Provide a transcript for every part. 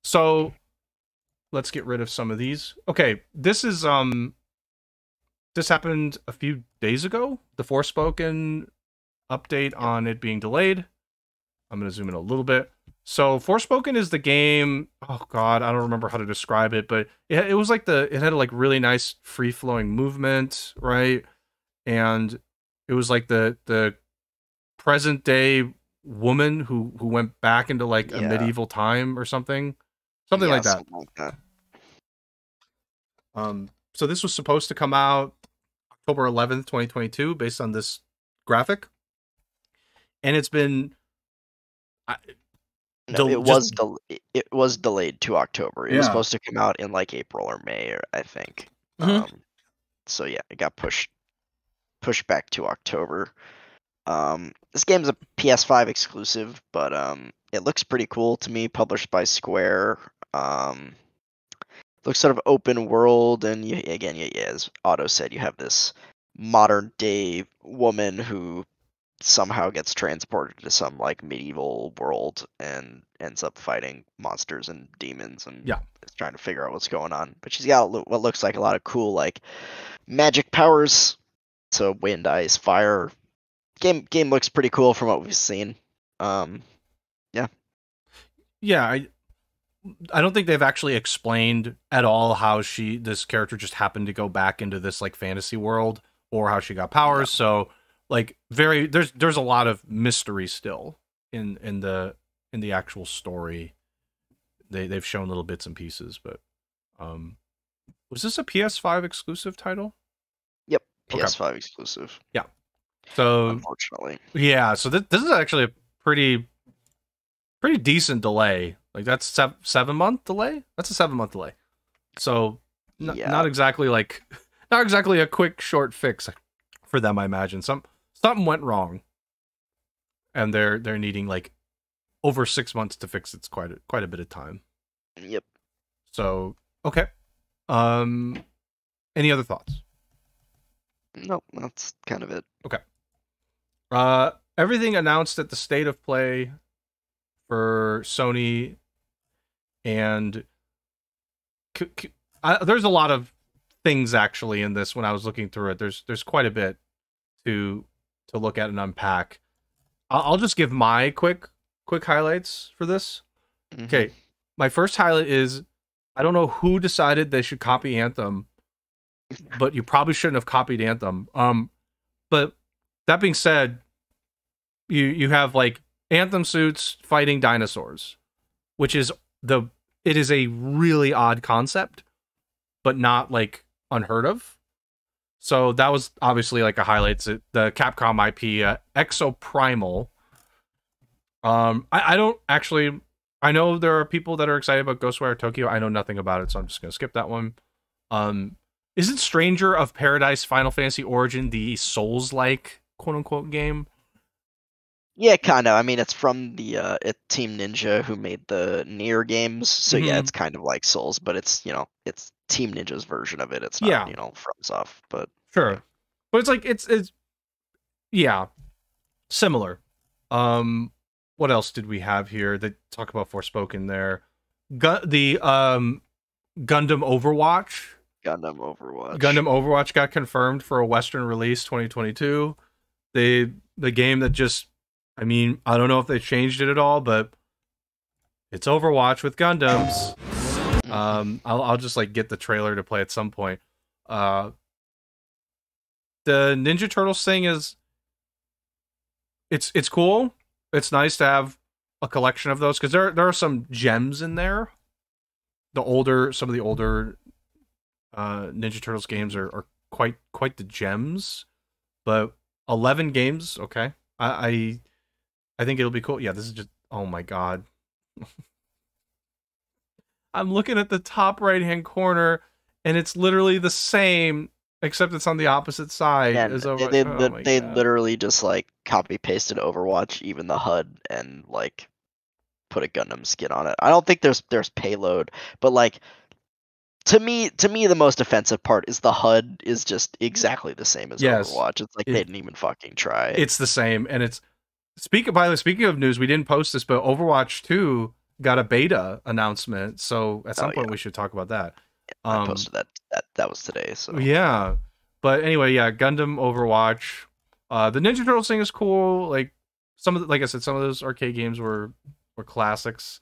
So let's get rid of some of these. Okay, this is this happened a few days ago. The Forspoken update on it being delayed. I'm gonna zoom in a little bit. So Forspoken is the game. Oh God, I don't remember how to describe it, but it was like it had like really nice free flowing movement, right? And it was like the present day woman who went back into like a medieval time or something like that. Something like that. So this was supposed to come out October 11th, 2022, based on this graphic, and it's been. It was delayed to October. It was supposed to come out in like April or May, I think. So yeah, it got pushed back to October. This game's a PS5 exclusive, but it looks pretty cool to me. Published by Square. Looks sort of open world, and as Otto said, you have this modern day woman who somehow gets transported to some like medieval world and ends up fighting monsters and demons and is trying to figure out what's going on. But she's got what looks like a lot of cool like magic powers. So wind, ice, fire. Game looks pretty cool from what we've seen. I don't think they've actually explained at all how this character just happened to go back into this like fantasy world or how she got powers. So like there's a lot of mystery still in the actual story. They've shown little bits and pieces, but was this a PS5 exclusive title? Yep, PS5 exclusive. Yeah. So unfortunately. Yeah, so this is actually a pretty decent delay. Like that's 7-month delay. That's a 7-month delay. So not exactly a quick short fix for them. I imagine something went wrong, and they're needing like over 6 months to fix it. It's quite a bit of time. Yep. So okay. Any other thoughts? Nope, that's kind of it. Okay. Everything announced at the State of Play for Sony, and there's a lot of things actually in this. When I was looking through it, there's quite a bit to look at and unpack. I'll just give my quick highlights for this. Okay, my first highlight is I don't know who decided they should copy Anthem, but you probably shouldn't have copied Anthem. But that being said, you have like Anthem suits fighting dinosaurs, which is it is a really odd concept, but not like unheard of. So that was obviously like a highlight. It's the Capcom IP, Exoprimal. I don't actually. I know there are people that are excited about Ghostwire Tokyo. I know nothing about it, so I'm just gonna skip that one. Isn't Stranger of Paradise Final Fantasy Origin the Souls-like quote unquote game? Yeah, kind of. I mean, it's from the Team Ninja who made the Nier games, so yeah, it's kind of like Souls, but it's it's Team Ninja's version of it. It's not FromSoft, but sure. But it's like it's similar. What else did we have here? They talk about Forspoken there. The Gundam Overwatch. Gundam Overwatch got confirmed for a Western release 2022. The game that just, I mean, I don't know if they changed it at all, but it's Overwatch with Gundams. I'll just like get the trailer to play at some point. The Ninja Turtles thing is it's cool. It's nice to have a collection of those because there are some gems in there. Some of the older Ninja Turtles games are quite the gems, but 11 games, okay. I think it'll be cool. Yeah, this is just, oh my god. I'm looking at the top right hand corner and it's literally the same except it's on the opposite side. They literally just like copy pasted Overwatch, even the HUD, and like put a Gundam skin on it. I don't think there's payload, but like to me the most offensive part is the HUD is just exactly the same as Overwatch. It's like they didn't even fucking try. It's the same, and it's speaking of news, we didn't post this, but Overwatch 2 got a beta announcement, so at some point yeah. we should talk about that. I posted that was today. So yeah, but anyway, yeah, Gundam Overwatch. The Ninja Turtles thing is cool. Like like I said, some of those arcade games were classics.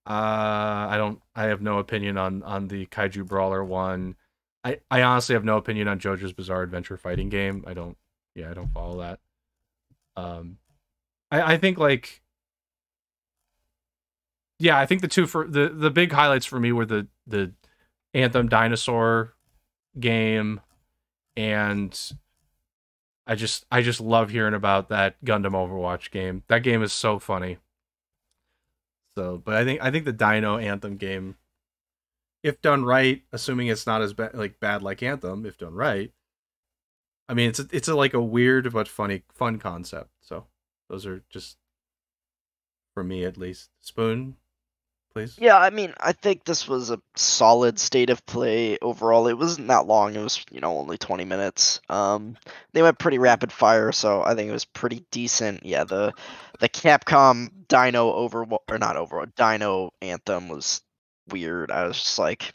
I have no opinion on the Kaiju Brawler one. I honestly have no opinion on JoJo's Bizarre Adventure fighting game. I don't follow that. I think like, yeah, I think the two for the big highlights for me were the Anthem Dinosaur game, and I just love hearing about that Gundam Overwatch game. That game is so funny. So, but I think the Dino Anthem game, if done right, assuming it's not as bad like Anthem, if done right, I mean it's like a weird but fun concept. So those are just, for me at least. Spoon, please. yeah, I mean, I think this was a solid state of play overall. It wasn't that long. It was, only 20 minutes. They went pretty rapid fire, so I think it was pretty decent. Yeah, the Capcom Dino Anthem was weird. I was just like,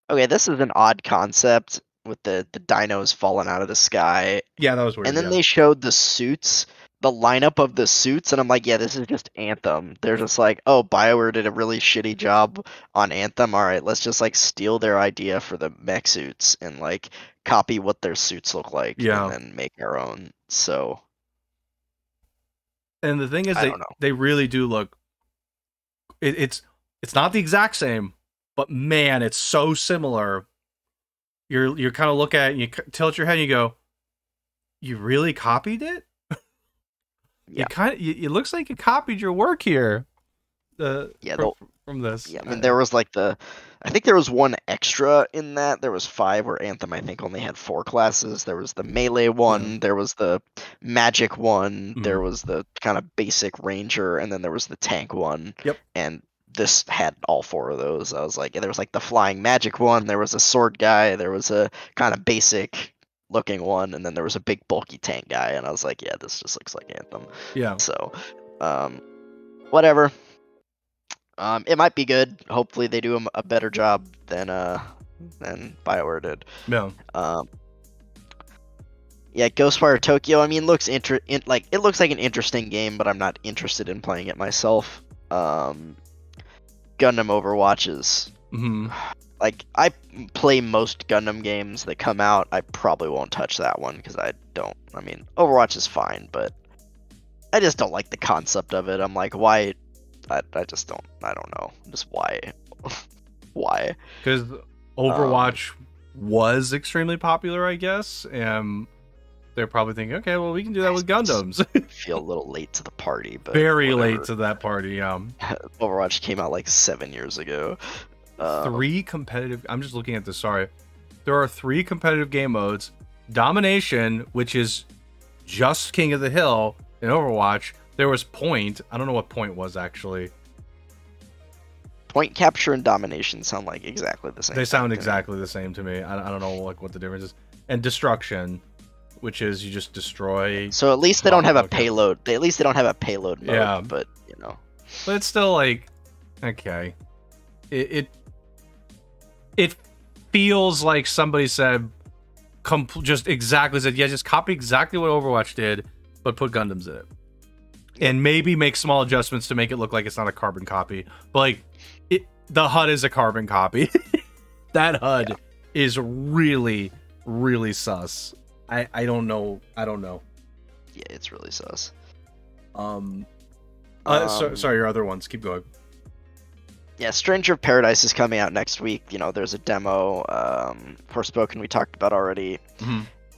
okay, this is an odd concept with the dinos falling out of the sky. Yeah, that was weird. And then they showed the suits, the lineup of the suits, and I'm like, yeah, this is just Anthem. They're just like, oh, BioWare did a really shitty job on Anthem. All right, let's just like steal their idea for the mech suits and like copy what their suits look like, and then make our own. So, and the thing is, they really do look. It's not the exact same, but man, it's so similar. You kind of look at it and you tilt your head and you go, you really copied it? Yeah. It looks like you copied your work here. From this. Yeah, I mean, there was like I think there was one extra in that. There was 5, where Anthem, I think, only had 4 classes. There was the melee one, there was the magic one, there was the kind of basic ranger, and then there was the tank one. Yep. And this had all 4 of those. I was like, there was like the flying magic one, there was a sword guy, there was a kind of basic looking one, and then there was a big bulky tank guy, and I was like, yeah, this just looks like Anthem. Yeah. So, whatever. It might be good. Hopefully they do a better job than BioWare did. Yeah. Yeah, Ghostwire Tokyo, I mean, it looks like an interesting game, but I'm not interested in playing it myself. Gundam Overwatch is... Like, I play most Gundam games that come out. I probably won't touch that one, because I mean, Overwatch is fine, but I just don't like the concept of it. I'm like, why? I don't know. Just why? Why? Because Overwatch was extremely popular, I guess, and they're probably thinking, okay, well, we can do that with Gundams. Feel a little late to the party, but very late to that party. Overwatch came out like 7 years ago. 3 competitive. I'm just looking at this. Sorry, there are 3 competitive game modes. Domination, which is just King of the Hill in Overwatch. There was Point. I don't know what Point was actually. Point capture and domination sound like exactly the same. They sound exactly the same to me. I don't know like what the difference is. And destruction, which is you just destroy. So at least they don't have a payload. At least they don't have a payload mode. Yeah. But But it's still like, okay, it feels like somebody said, just copy exactly what Overwatch did, but put Gundams in it. And maybe make small adjustments to make it look like it's not a carbon copy. But like, the HUD is a carbon copy. That HUD is really, really sus. I don't know. Yeah, it's really sus. Sorry, your other ones. Keep going. Yeah, Stranger of Paradise is coming out next week. There's a demo. Forspoken we talked about already.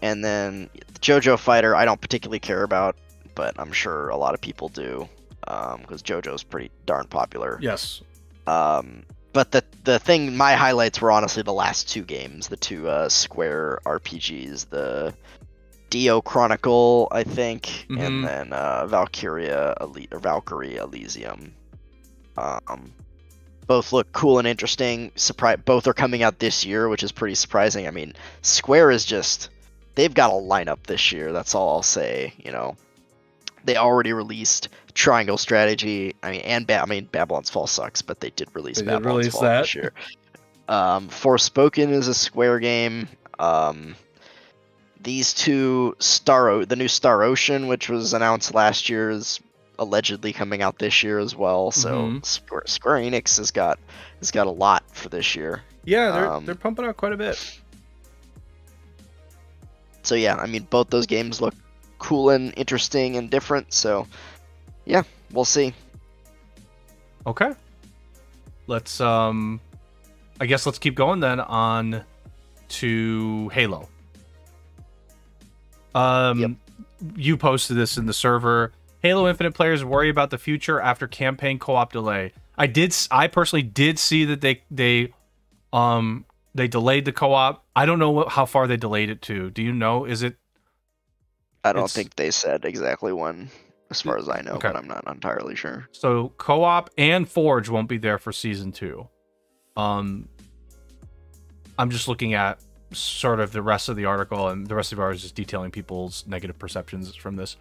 And then JoJo Fighter, I don't particularly care about, but I'm sure a lot of people do, because JoJo's pretty darn popular. Yes. But my highlights were honestly the last 2 games, the 2 Square RPGs, the Dio Chronicle, I think, and then Valkyrie Elysium. Both look cool and interesting. Both are coming out this year, which is pretty surprising. I mean, Square is they've got a lineup this year. That's all I'll say. they already released Triangle Strategy. Babylon's Fall sucks, but they did release Babylon's Fall this year. Forspoken is a Square game. These two, the new Star Ocean, which was announced last year, is allegedly coming out this year as well. So Square Enix has got a lot for this year. Yeah, they're pumping out quite a bit. So yeah, I mean, both those games look cool and interesting and different. So yeah, we'll see. Okay. Let's I guess let's keep going then on to Halo. You posted this in the server. Halo Infinite players worry about the future after campaign co-op delay. I personally did see that they delayed the co-op. I don't know how far they delayed it to. Do you know? I don't think they said exactly when, as far as I know, okay. But I'm not entirely sure. So co-op and Forge won't be there for season 2. I'm just looking at sort of the rest of the article, and the rest of ours is detailing people's negative perceptions from this.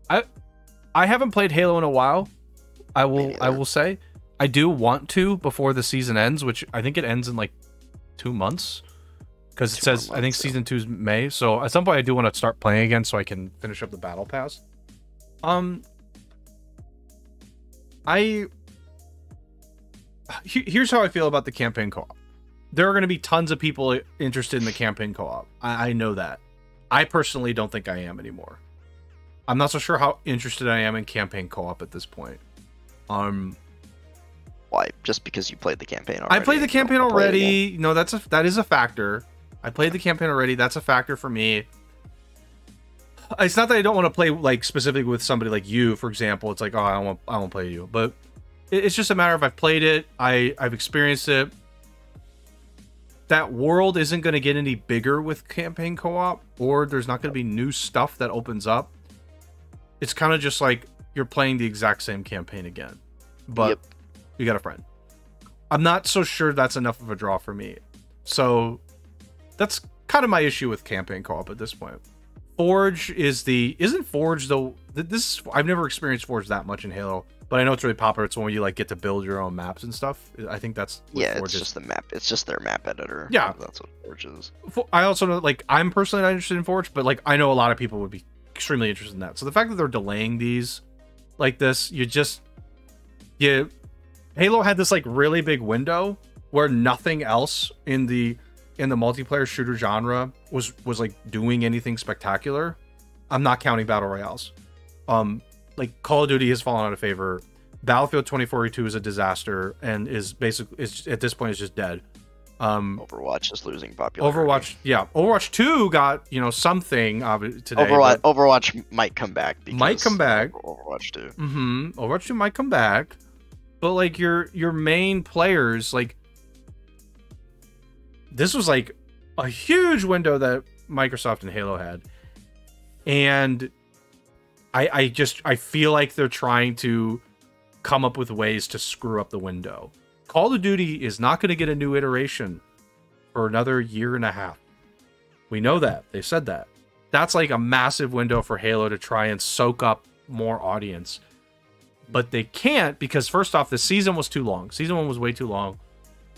I haven't played Halo in a while. I will say I do want to before the season ends, which I think it ends in like 2 months, because it says I think season 2 is May. So at some point I do want to start playing again so I can finish up the battle pass. Here's how I feel about the campaign co-op. There are going to be tons of people interested in the campaign co-op. I know that. I personally don't think I am anymore. I'm not so sure how interested I am in campaign co-op at this point. Why? Just because you played the campaign already? I played the campaign already. No, that is a factor. I played the campaign already. That's a factor for me. It's not that I don't want to play like specifically with somebody like you, for example. It's like, oh, I won't play you. But it's just a matter of I've played it. I've experienced it. That world isn't going to get any bigger with campaign co-op, or there's not going to be new stuff that opens up. It's kind of just like you're playing the exact same campaign again, but you got a friend. I'm not so sure that's enough of a draw for me. So that's kind of my issue with campaign co-op at this point. Forge isn't Forge though. I've never experienced Forge that much in Halo, but I know it's really popular. It's when you like get to build your own maps and stuff. I think that's Forge just the map. It's just their map editor. Yeah, that's what Forge is. I also know, like, I'm personally not interested in Forge, but like I know a lot of people would be extremely interested in that. So the fact that they're delaying these like this, Halo had this like really big window where nothing else in the multiplayer shooter genre was like doing anything spectacular. I'm not counting battle royales. Like Call of Duty has fallen out of favor. Battlefield 2042 is a disaster and is at this point is just dead. Overwatch is losing popularity. Overwatch 2 got something today. Overwatch might come back. Overwatch 2. Overwatch 2 might come back, but like your main players, like, this was like a huge window that Microsoft and Halo had, and I feel like they're trying to come up with ways to screw up the window. Call of Duty is not going to get a new iteration for another year and a half. We know that. They said that. That's like a massive window for Halo to try and soak up more audience. But they can't, because first off, the season was too long. Season 1 was way too long.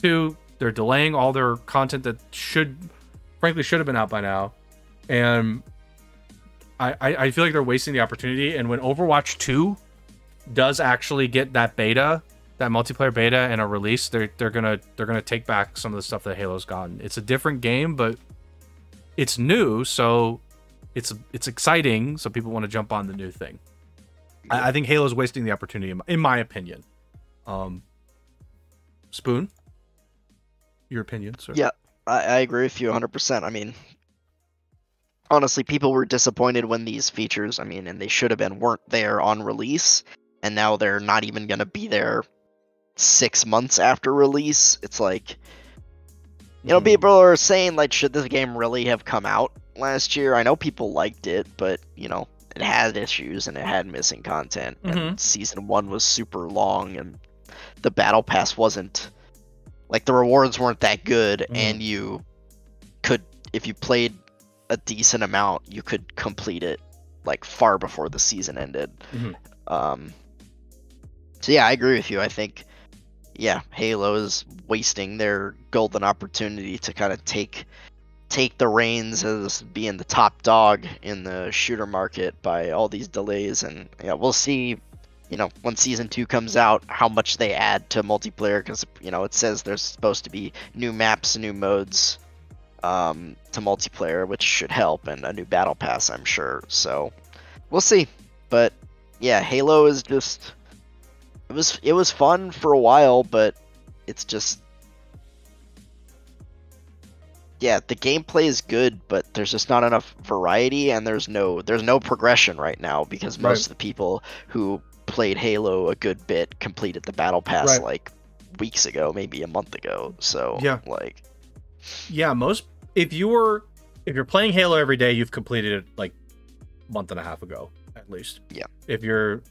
2, they're delaying all their content that frankly should have been out by now. And I feel like they're wasting the opportunity. And when Overwatch 2 does actually get that beta, that multiplayer beta, and a release, they're gonna take back some of the stuff that Halo's gotten. It's a different game, but it's new, so it's exciting. So people want to jump on the new thing. I think Halo's wasting the opportunity, in my opinion. Spoon, your opinion, sir? Yeah, I agree with you 100%. I mean, honestly, people were disappointed when these features, and they should have been, weren't there on release, and now they're not even going to be there 6 months after release. It's like, people are saying, like, should this game really have come out last year? I know people liked it, but, it had issues and it had missing content. And season 1 was super long, and the battle pass wasn't, like, the rewards weren't that good, and you could, if you played a decent amount, you could complete it like far before the season ended. Mm-hmm. So yeah, I agree with you. I think, yeah, Halo is wasting their golden opportunity to kind of take the reins as being the top dog in the shooter market by all these delays. And yeah, we'll see, you know, when season 2 comes out, how much they add to multiplayer, because, you know, it says there's supposed to be new maps, new modes to multiplayer, which should help, and a new battle pass, I'm sure. So we'll see. But yeah, Halo is just, it was fun for a while, but it's just, yeah, the gameplay is good, but there's just not enough variety, and there's no progression right now, because most of the people who played Halo a good bit completed the battle pass like weeks ago, maybe a month ago. So yeah, like, yeah, most, if you're playing Halo every day, you've completed it like a month and a half ago at least. Yeah. If you're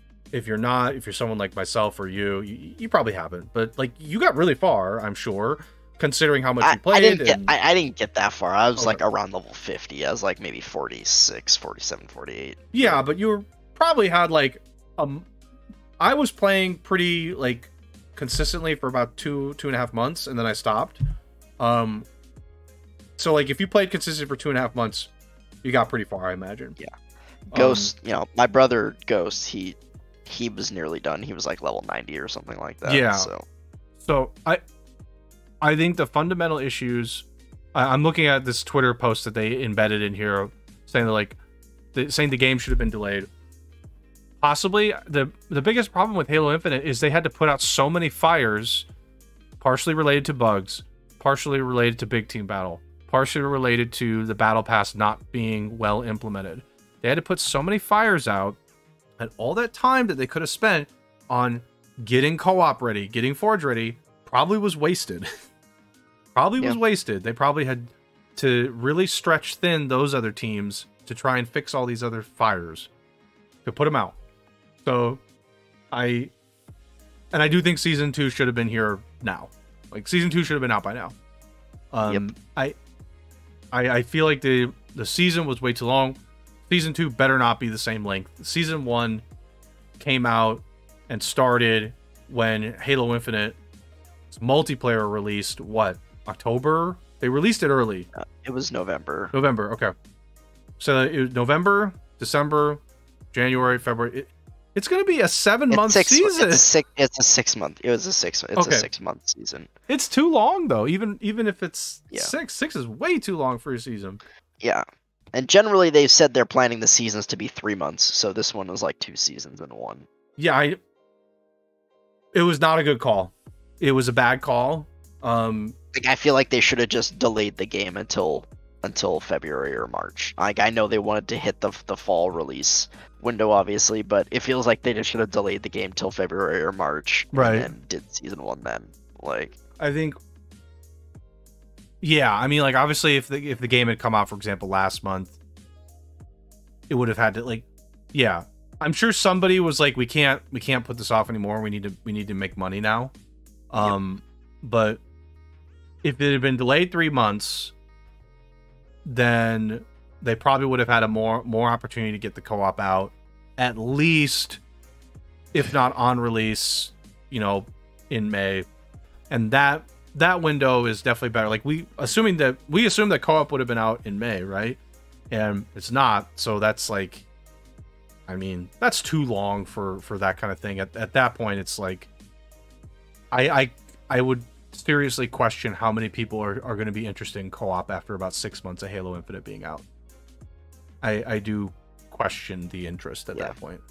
someone like myself or you probably haven't, but like you got really far, I'm sure, considering how much you played. I didn't get that far. I was like around level 50. I was like maybe 46, 47, 48. Yeah, but you probably had like I was playing pretty like consistently for about 2.5 months, and then I stopped. So like if you played consistently for 2.5 months, you got pretty far, I imagine. Yeah. Ghost, you know, my brother Ghost, he was nearly done. He was like level 90 or something like that. Yeah. So I think the fundamental issues, I'm looking at this Twitter post that they embedded in here saying that saying the game should have been delayed. Possibly the biggest problem with Halo Infinite is they had to put out so many fires, partially related to bugs, partially related to big team battle, partially related to the battle pass not being well implemented. They had to put so many fires out, and all that time that they could have spent on getting co-op ready, getting Forge ready, probably was wasted. Was wasted. They probably had to really stretch thin those other teams to try and fix all these other fires to put them out. So I do think season 2 should have been here now. Like season 2 should have been out by now. I feel like the season was way too long. Season 2 better not be the same length. Season 1 came out and started when Halo Infinite multiplayer released, what, October? They released it early. It was November. Okay. So it was November, December, January, February. It's going to be a 7-month season. It's a 6 month. It was a 6. It's a 6-month season. It's too long though. Even if it's 6. 6 is way too long for a season. Yeah. And generally they've said they're planning the seasons to be 3 months. So this one was like 2 seasons in one. Yeah, it was not a good call. It was a bad call. Like, I feel like they should have just delayed the game until February or March. Like, I know they wanted to hit the fall release window, obviously, but it feels like they just should have delayed the game till February or March, right? And then did season 1 then. Like, I think, yeah, I mean, like, obviously, if the game had come out, for example, last month, it would have had to, like, yeah, I'm sure somebody was like, we can't put this off anymore. We need to make money now. But if it had been delayed 3 months, then they probably would have had a more opportunity to get the co-op out, at least, if not on release, you know, in May. And that window is definitely better. Like, we assume that co-op would have been out in May, right? And it's not. So that's like, I mean, that's too long for that kind of thing. At that point, it's like, I would seriously question how many people are going to be interested in co-op after about 6 months of Halo Infinite being out. I do question the interest at that point.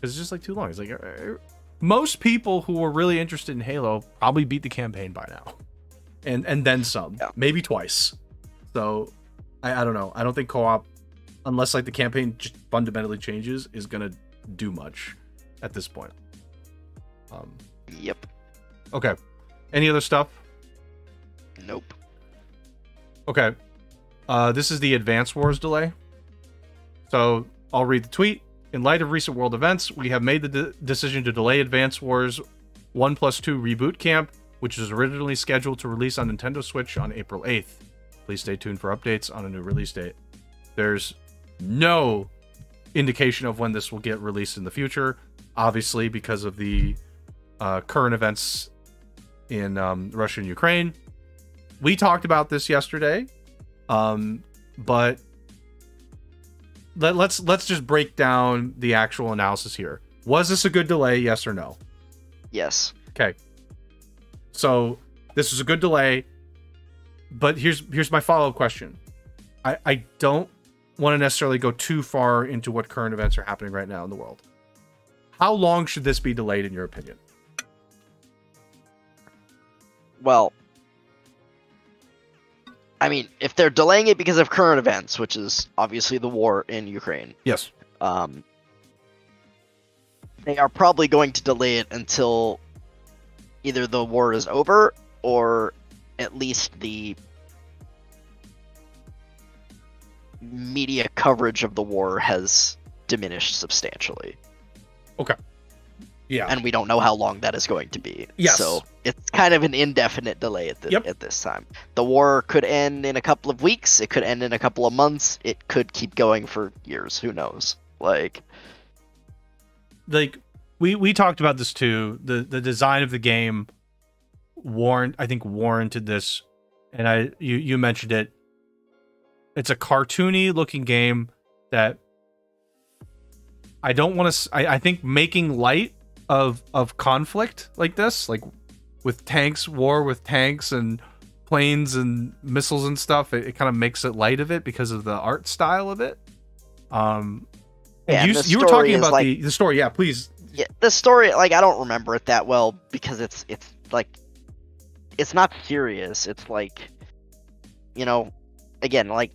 It's just like too long. It's like, most people who were really interested in Halo probably beat the campaign by now, and then some, maybe twice. So I don't know. I don't think co-op, unless like the campaign just fundamentally changes, is gonna do much at this point. Yep. Okay. Any other stuff? Nope. Okay. This is the Advance Wars delay. So I'll read the tweet. In light of recent world events, we have made the decision to delay Advance Wars 1+2 Reboot Camp, which was originally scheduled to release on Nintendo Switch on April 8th. Please stay tuned for updates on a new release date. There's no indication of when this will get released in the future, obviously because of the current events in Russia and Ukraine. We talked about this yesterday, but let's just break down the actual analysis here. Was this a good delay, yes or no? Yes. Okay. So this was a good delay, but here's my follow-up question. I don't want to necessarily go too far into what current events are happening right now in the world. How long should this be delayed, in your opinion? Well, I mean, if they're delaying it because of current events, which is obviously the war in Ukraine, yes, they are probably going to delay it until either the war is over or at least the media coverage of the war has diminished substantially. Okay. Yeah. And we don't know how long that is going to be. Yes. So it's kind of an indefinite delay at this time. The war could end in a couple of weeks. It could end in a couple of months. It could keep going for years. Who knows? Like we talked about this too. The design of the game warranted this, and you mentioned it. It's a cartoony looking game that I don't want to. I think making light of conflict like this, like with war with tanks and planes and missiles and stuff, it kind of makes it light of it because of the art style of it. Yeah, you were talking about the story. Yeah, please. Yeah, the story, like, I don't remember it that well because it's like, it's not serious. It's like, you know, again, like,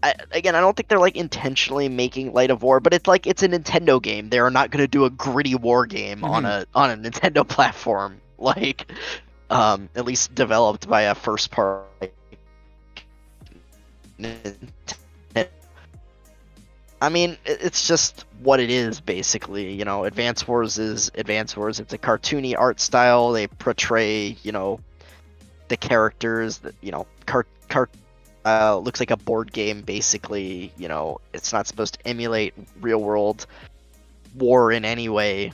I don't think they're like intentionally making light of war, but it's like, it's a Nintendo game. They are not going to do a gritty war game on a Nintendo platform, like, at least developed by a first party. I mean, it's just what it is, basically. You know, Advance Wars is Advance Wars. It's a cartoony art style. They portray, you know, the characters that, you know, looks like a board game, basically. You know, it's not supposed to emulate real world war in any way.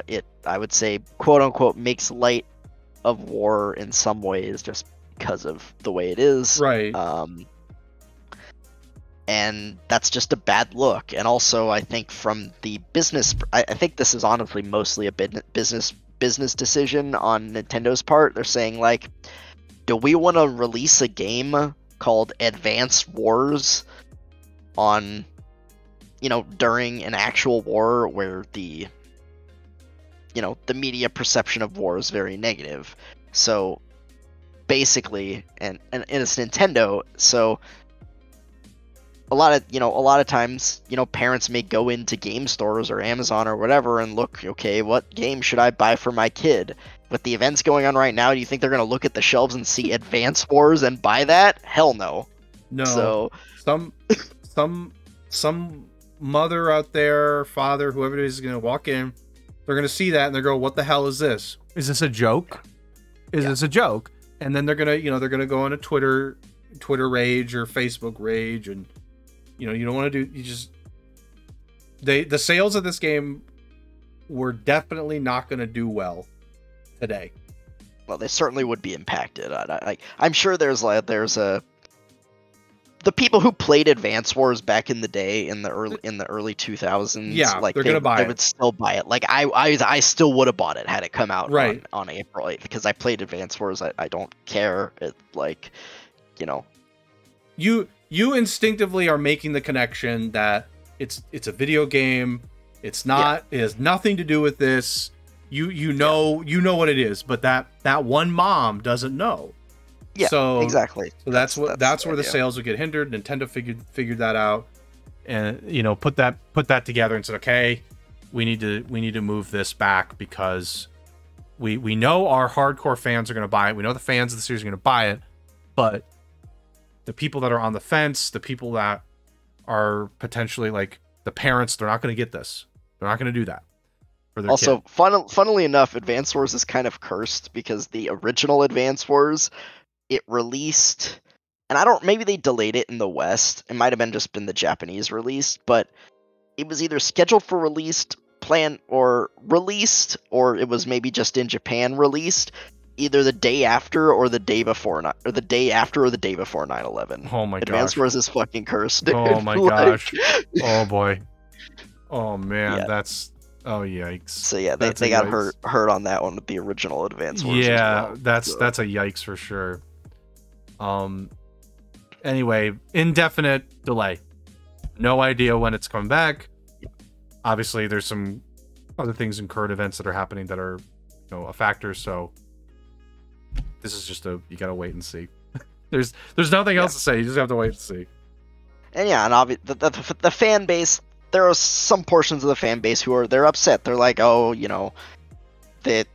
It, I would say, quote unquote, makes light of war in some ways just because of the way it is. Right. And that's just a bad look. And also, I think from the business, I think this is honestly mostly a business decision on Nintendo's part. They're saying, like, do we want to release a game called Advance Wars on, you know, during an actual war where the, you know, the media perception of war is very negative. So basically, and it's Nintendo, so a lot of times, you know, parents may go into game stores or Amazon or whatever and look, okay, what game should I buy for my kid? With the events going on right now, do you think they're going to look at the shelves and see Advance Wars and buy that? Hell no. No. So some mother out there, father, whoever it is going to walk in, they're going to see that and they're going, what the hell is this? Is this a joke? Is this a joke? And then they're going to go on a Twitter rage or Facebook rage, and you know, you don't want to do, the sales of this game were definitely not going to do well today. Well, they certainly would be impacted. I'm sure there's the people who played Advance Wars back in the day in the early 2000s. Yeah, like they're gonna buy it. They would still buy it. Like I still would have bought it had it come out right on April 8th because I played Advance Wars. I don't care. It, like, you know, you instinctively are making the connection that it's a video game. It's not. Yeah. It has nothing to do with this. You know what it is, but that one mom doesn't know. Yeah, so exactly. So that's where the sales would get hindered. Nintendo figured that out, and, you know, put that together and said, okay, we need to move this back because we know our hardcore fans are going to buy it. We know the fans of the series are going to buy it, but the people that are on the fence, the people that are potentially like the parents, they're not going to get this. They're not going to do that. Also, funnily enough, Advance Wars is kind of cursed because the original Advance Wars, it released, and maybe they delayed it in the West. It might have been just been the Japanese release, but it was either scheduled for released, planned, or released, or it was maybe just in Japan released, either the day after or the day before, or the day after or the day before 9/11. Oh my Advance gosh. Wars is fucking cursed, dude. Oh my gosh. Oh boy. Oh man, Yeah. that's oh yikes. So yeah, they got hurt on that one with the original Advance Wars. Yeah, as well, that's a yikes for sure. Anyway, indefinite delay. No idea when it's coming back. Obviously, there's some other things in current events that are happening that are, you know, a factor. So this is just you gotta wait and see. There's nothing else to say. You just have to wait and see. And yeah, and the fan base. There are some portions of the fan base who they're upset. They're like, oh, you know, that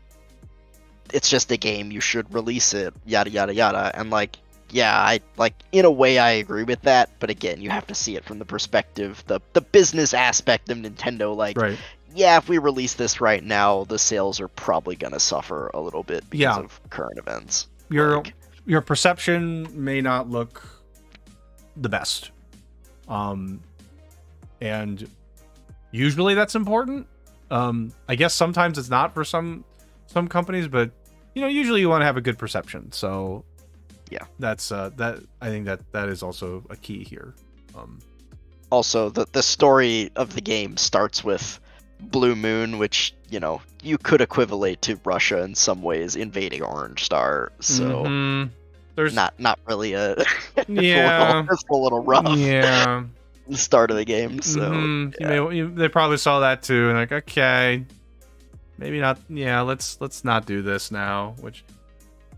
it's just a game. You should release it. Yada yada yada. And like, yeah, I like in a way I agree with that. But again, you have to see it from the perspective, the business aspect of Nintendo. Like, right. Yeah, if we release this right now, the sales are probably gonna suffer a little bit because of current events. Your perception may not look the best. And usually that's important. I guess sometimes it's not for some companies, but you know, usually you want to have a good perception. So yeah, that's that. I think that is also a key here. Also, the story of the game starts with Blue Moon, which, you know, you could equivalent to Russia in some ways invading Orange Star. So there's not really a it's a little rough. Yeah. The start of the game, so they probably saw that too, and like, okay, maybe not. Yeah, let's not do this now. Which,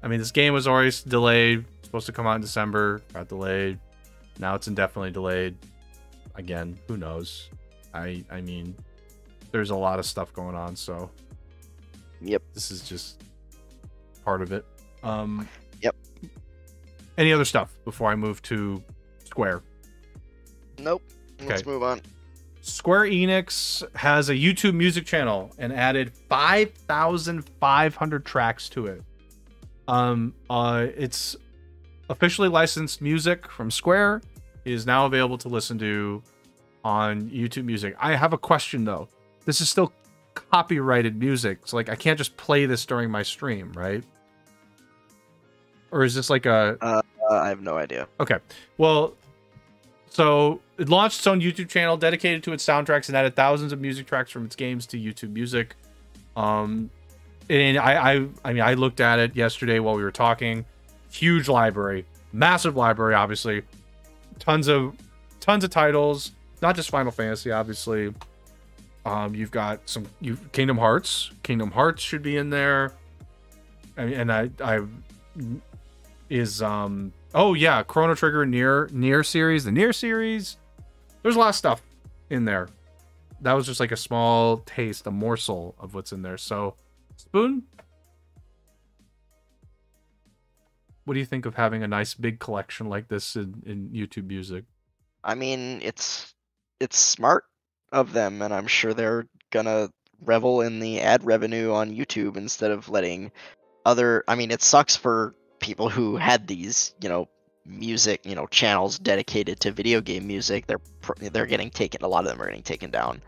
I mean, this game was already delayed. Supposed to come out in December, got delayed. Now it's indefinitely delayed. Again, who knows? I mean, there's a lot of stuff going on, so yep, this is just part of it. Yep. Any other stuff before I move to Square? Nope. Let's move on. Square Enix has a YouTube music channel and added 5,500 tracks to it. It's officially licensed music from Square. It is now available to listen to on YouTube Music. I have a question though. This is still copyrighted music, so like I can't just play this during my stream, right? Or is this like a? I have no idea. Okay, well. So it launched its own YouTube channel dedicated to its soundtracks and added thousands of music tracks from its games to YouTube Music. And I mean, I looked at it yesterday while we were talking. Huge library, massive library, obviously. Tons of titles, not just Final Fantasy, obviously. You've got Kingdom Hearts. Kingdom Hearts should be in there. Oh yeah, Chrono Trigger, Nier series, the Nier series. There's a lot of stuff in there. That was just like a small taste, a morsel of what's in there. So, Spoon, what do you think of having a nice big collection like this in YouTube Music? I mean, it's smart of them, and I'm sure they're gonna revel in the ad revenue on YouTube instead of letting other. I mean, it sucks for people who had these, you know, music, you know, channels dedicated to video game music. They're getting taken. A lot of them are getting taken down.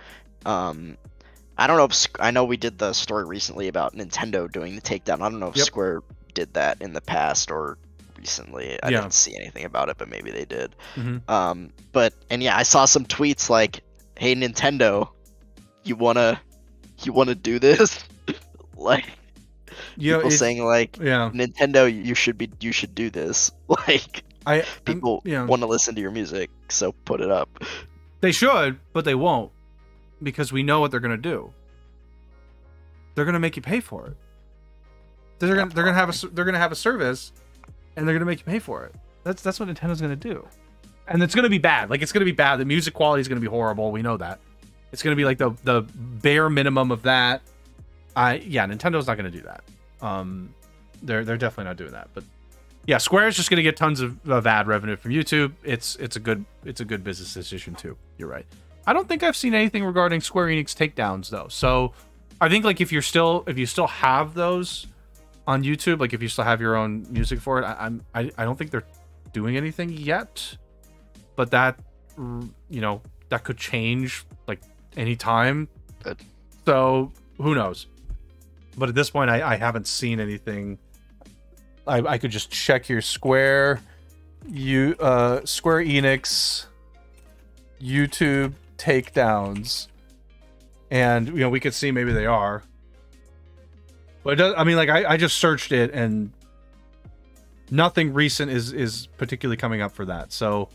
I don't know if I know we did the story recently about Nintendo doing the takedown. I don't know if Square did that in the past or recently. I didn't see anything about it, but maybe they did. But I saw some tweets like, "Hey Nintendo, you wanna do this?" Like. People saying like, Nintendo, you should do this. Like, people want to listen to your music, so put it up. They should, but they won't, because we know what they're gonna do. They're gonna make you pay for it. They're gonna have a service, and they're gonna make you pay for it. That's what Nintendo's gonna do, and it's gonna be bad. Like, it's gonna be bad. The music quality is gonna be horrible. We know that. It's gonna be like the bare minimum of that. Nintendo's not gonna do that. They're definitely not doing that. But yeah, Square is just gonna get tons of ad revenue from YouTube. It's a good business decision too. You're right. I don't think I've seen anything regarding Square Enix takedowns though. So I think like if you still have those on YouTube, like if you still have your own music for it, I don't think they're doing anything yet. But that that could change like anytime. Good. So who knows? But at this point, I haven't seen anything. I could just check here. Square Enix YouTube takedowns, and we could see maybe they are. But it does, I mean, like I just searched it, and nothing recent is particularly coming up for that. So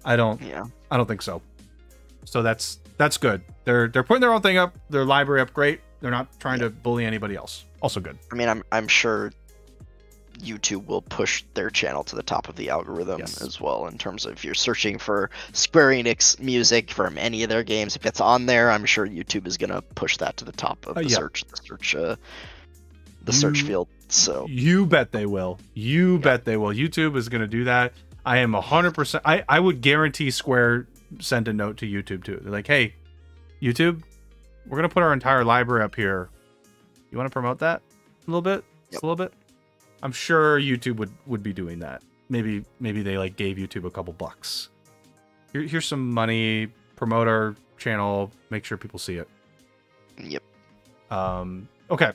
I don't think so. So that's good. They're putting their own thing up, their library up. Great. They're not trying to bully anybody else. Also good. I mean, I'm sure YouTube will push their channel to the top of the algorithm as well, in terms of if you're searching for Square Enix music from any of their games. If it's on there, I'm sure YouTube is gonna push that to the top of the search field. So you bet they will. Bet they will. YouTube is gonna do that. I am 100%. I would guarantee Square sent a note to YouTube too. They're like, hey, YouTube, we're gonna put our entire library up here. You want to promote that a little bit? Just a little bit. I'm sure YouTube would be doing that. Maybe they like gave YouTube a couple bucks. Here's some money. Promote our channel. Make sure people see it. Yep. Okay.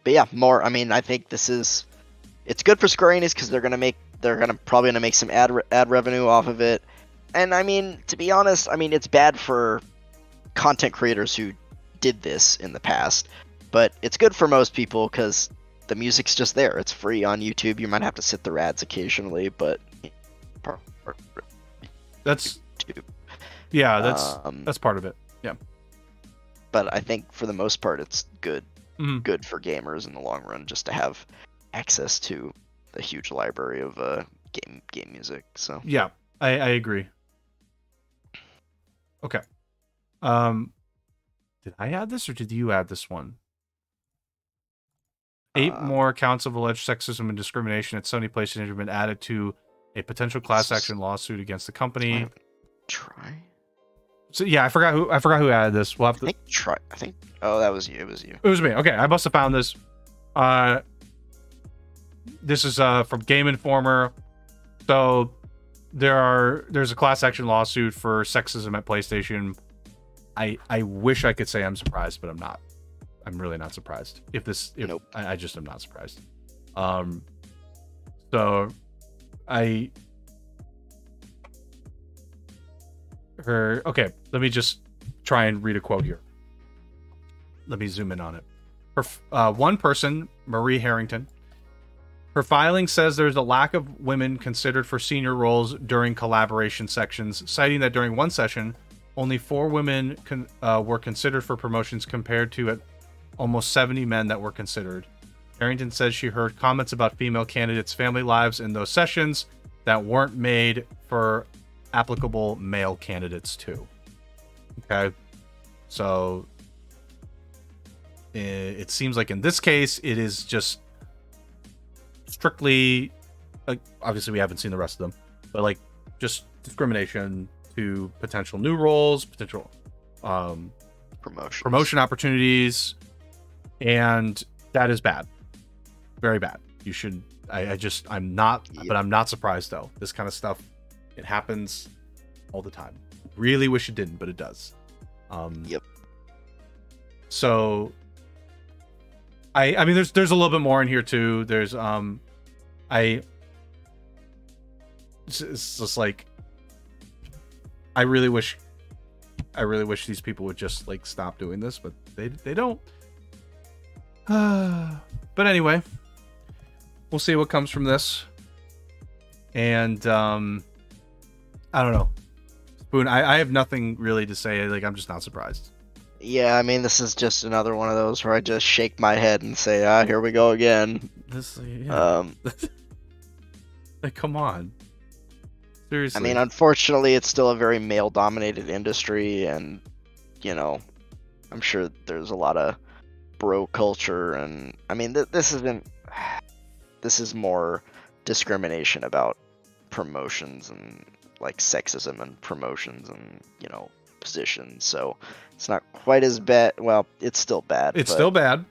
But yeah, more. I mean, I think it's good for Square Enix because they're probably gonna make some ad revenue off of it. And I mean, to be honest, I mean, it's bad for content creators who did this in the past, but it's good for most people because the music's just there. It's free on YouTube. You might have to sit through ads occasionally, but that's YouTube. Yeah, that's part of it. Yeah. But I think for the most part, it's good. Mm-hmm. Good for gamers in the long run, just to have access to the huge library of game music. So yeah, I agree. Okay. Did I add this or did you add this one? 8 more counts of alleged sexism and discrimination at Sony PlayStation have been added to a potential class action lawsuit against the company. Try. So yeah, I forgot who added this. We'll have to I think. Oh, that was you. It was you. It was me. Okay, I must have found this. This is from Game Informer. So there's a class action lawsuit for sexism at PlayStation. I wish I could say I'm surprised, but I'm not. I'm really not surprised. Nope. I just am not surprised. Okay, let me just try and read a quote here. Let me zoom in on it. One person, Marie Harrington, her filing says there's a lack of women considered for senior roles during collaboration sections, citing that during one session, only 4 women were considered for promotions compared to almost 70 men that were considered. Harrington says she heard comments about female candidates' family lives in those sessions that weren't made for applicable male candidates too. Okay, so it seems like in this case it is just strictly, obviously we haven't seen the rest of them, but like just discrimination to potential new roles, potential promotion opportunities, and that is bad, very bad. You should. I'm not, yep. But I'm not surprised though. This kind of stuff, it happens all the time. Really wish it didn't, but it does. Yep. So, I mean, there's a little bit more in here too. There's it's just like, I really wish these people would just like stop doing this, but they don't. But anyway, we'll see what comes from this. And I don't know, Spoon. I have nothing really to say. Like, I'm just not surprised. Yeah, I mean, this is just another one of those where I just shake my head and say, here we go again. Like, come on. Seriously. I mean, unfortunately, it's still a very male-dominated industry, and, you know, I'm sure there's a lot of bro culture, and, I mean, this is more discrimination about promotions and, like, sexism and promotions and, you know, positions, so it's not quite as bad. Well, it's still bad. It's still bad.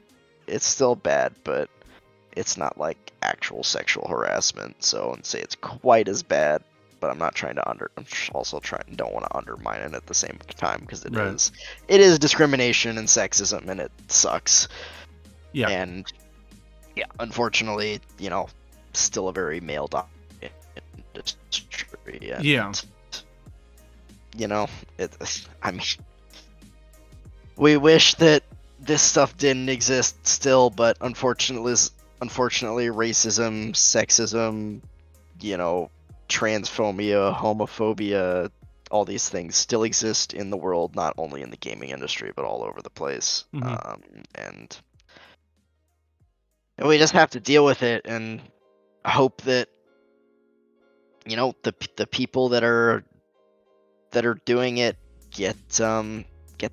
It's still bad, but it's not like actual sexual harassment, so I wouldn't say it's quite as bad, but I'm not trying to also don't want to undermine it at the same time, because it Right. is discrimination and sexism, and it sucks. Yeah. And yeah, unfortunately, you know, still a very male dominated industry. And, Yeah. you know, I mean, we wish that this stuff didn't exist still, but unfortunately, racism, sexism, you know, transphobia, homophobia, all these things still exist in the world, not only in the gaming industry, but all over the place. And we just have to deal with it and hope that, you know, the people that are doing it get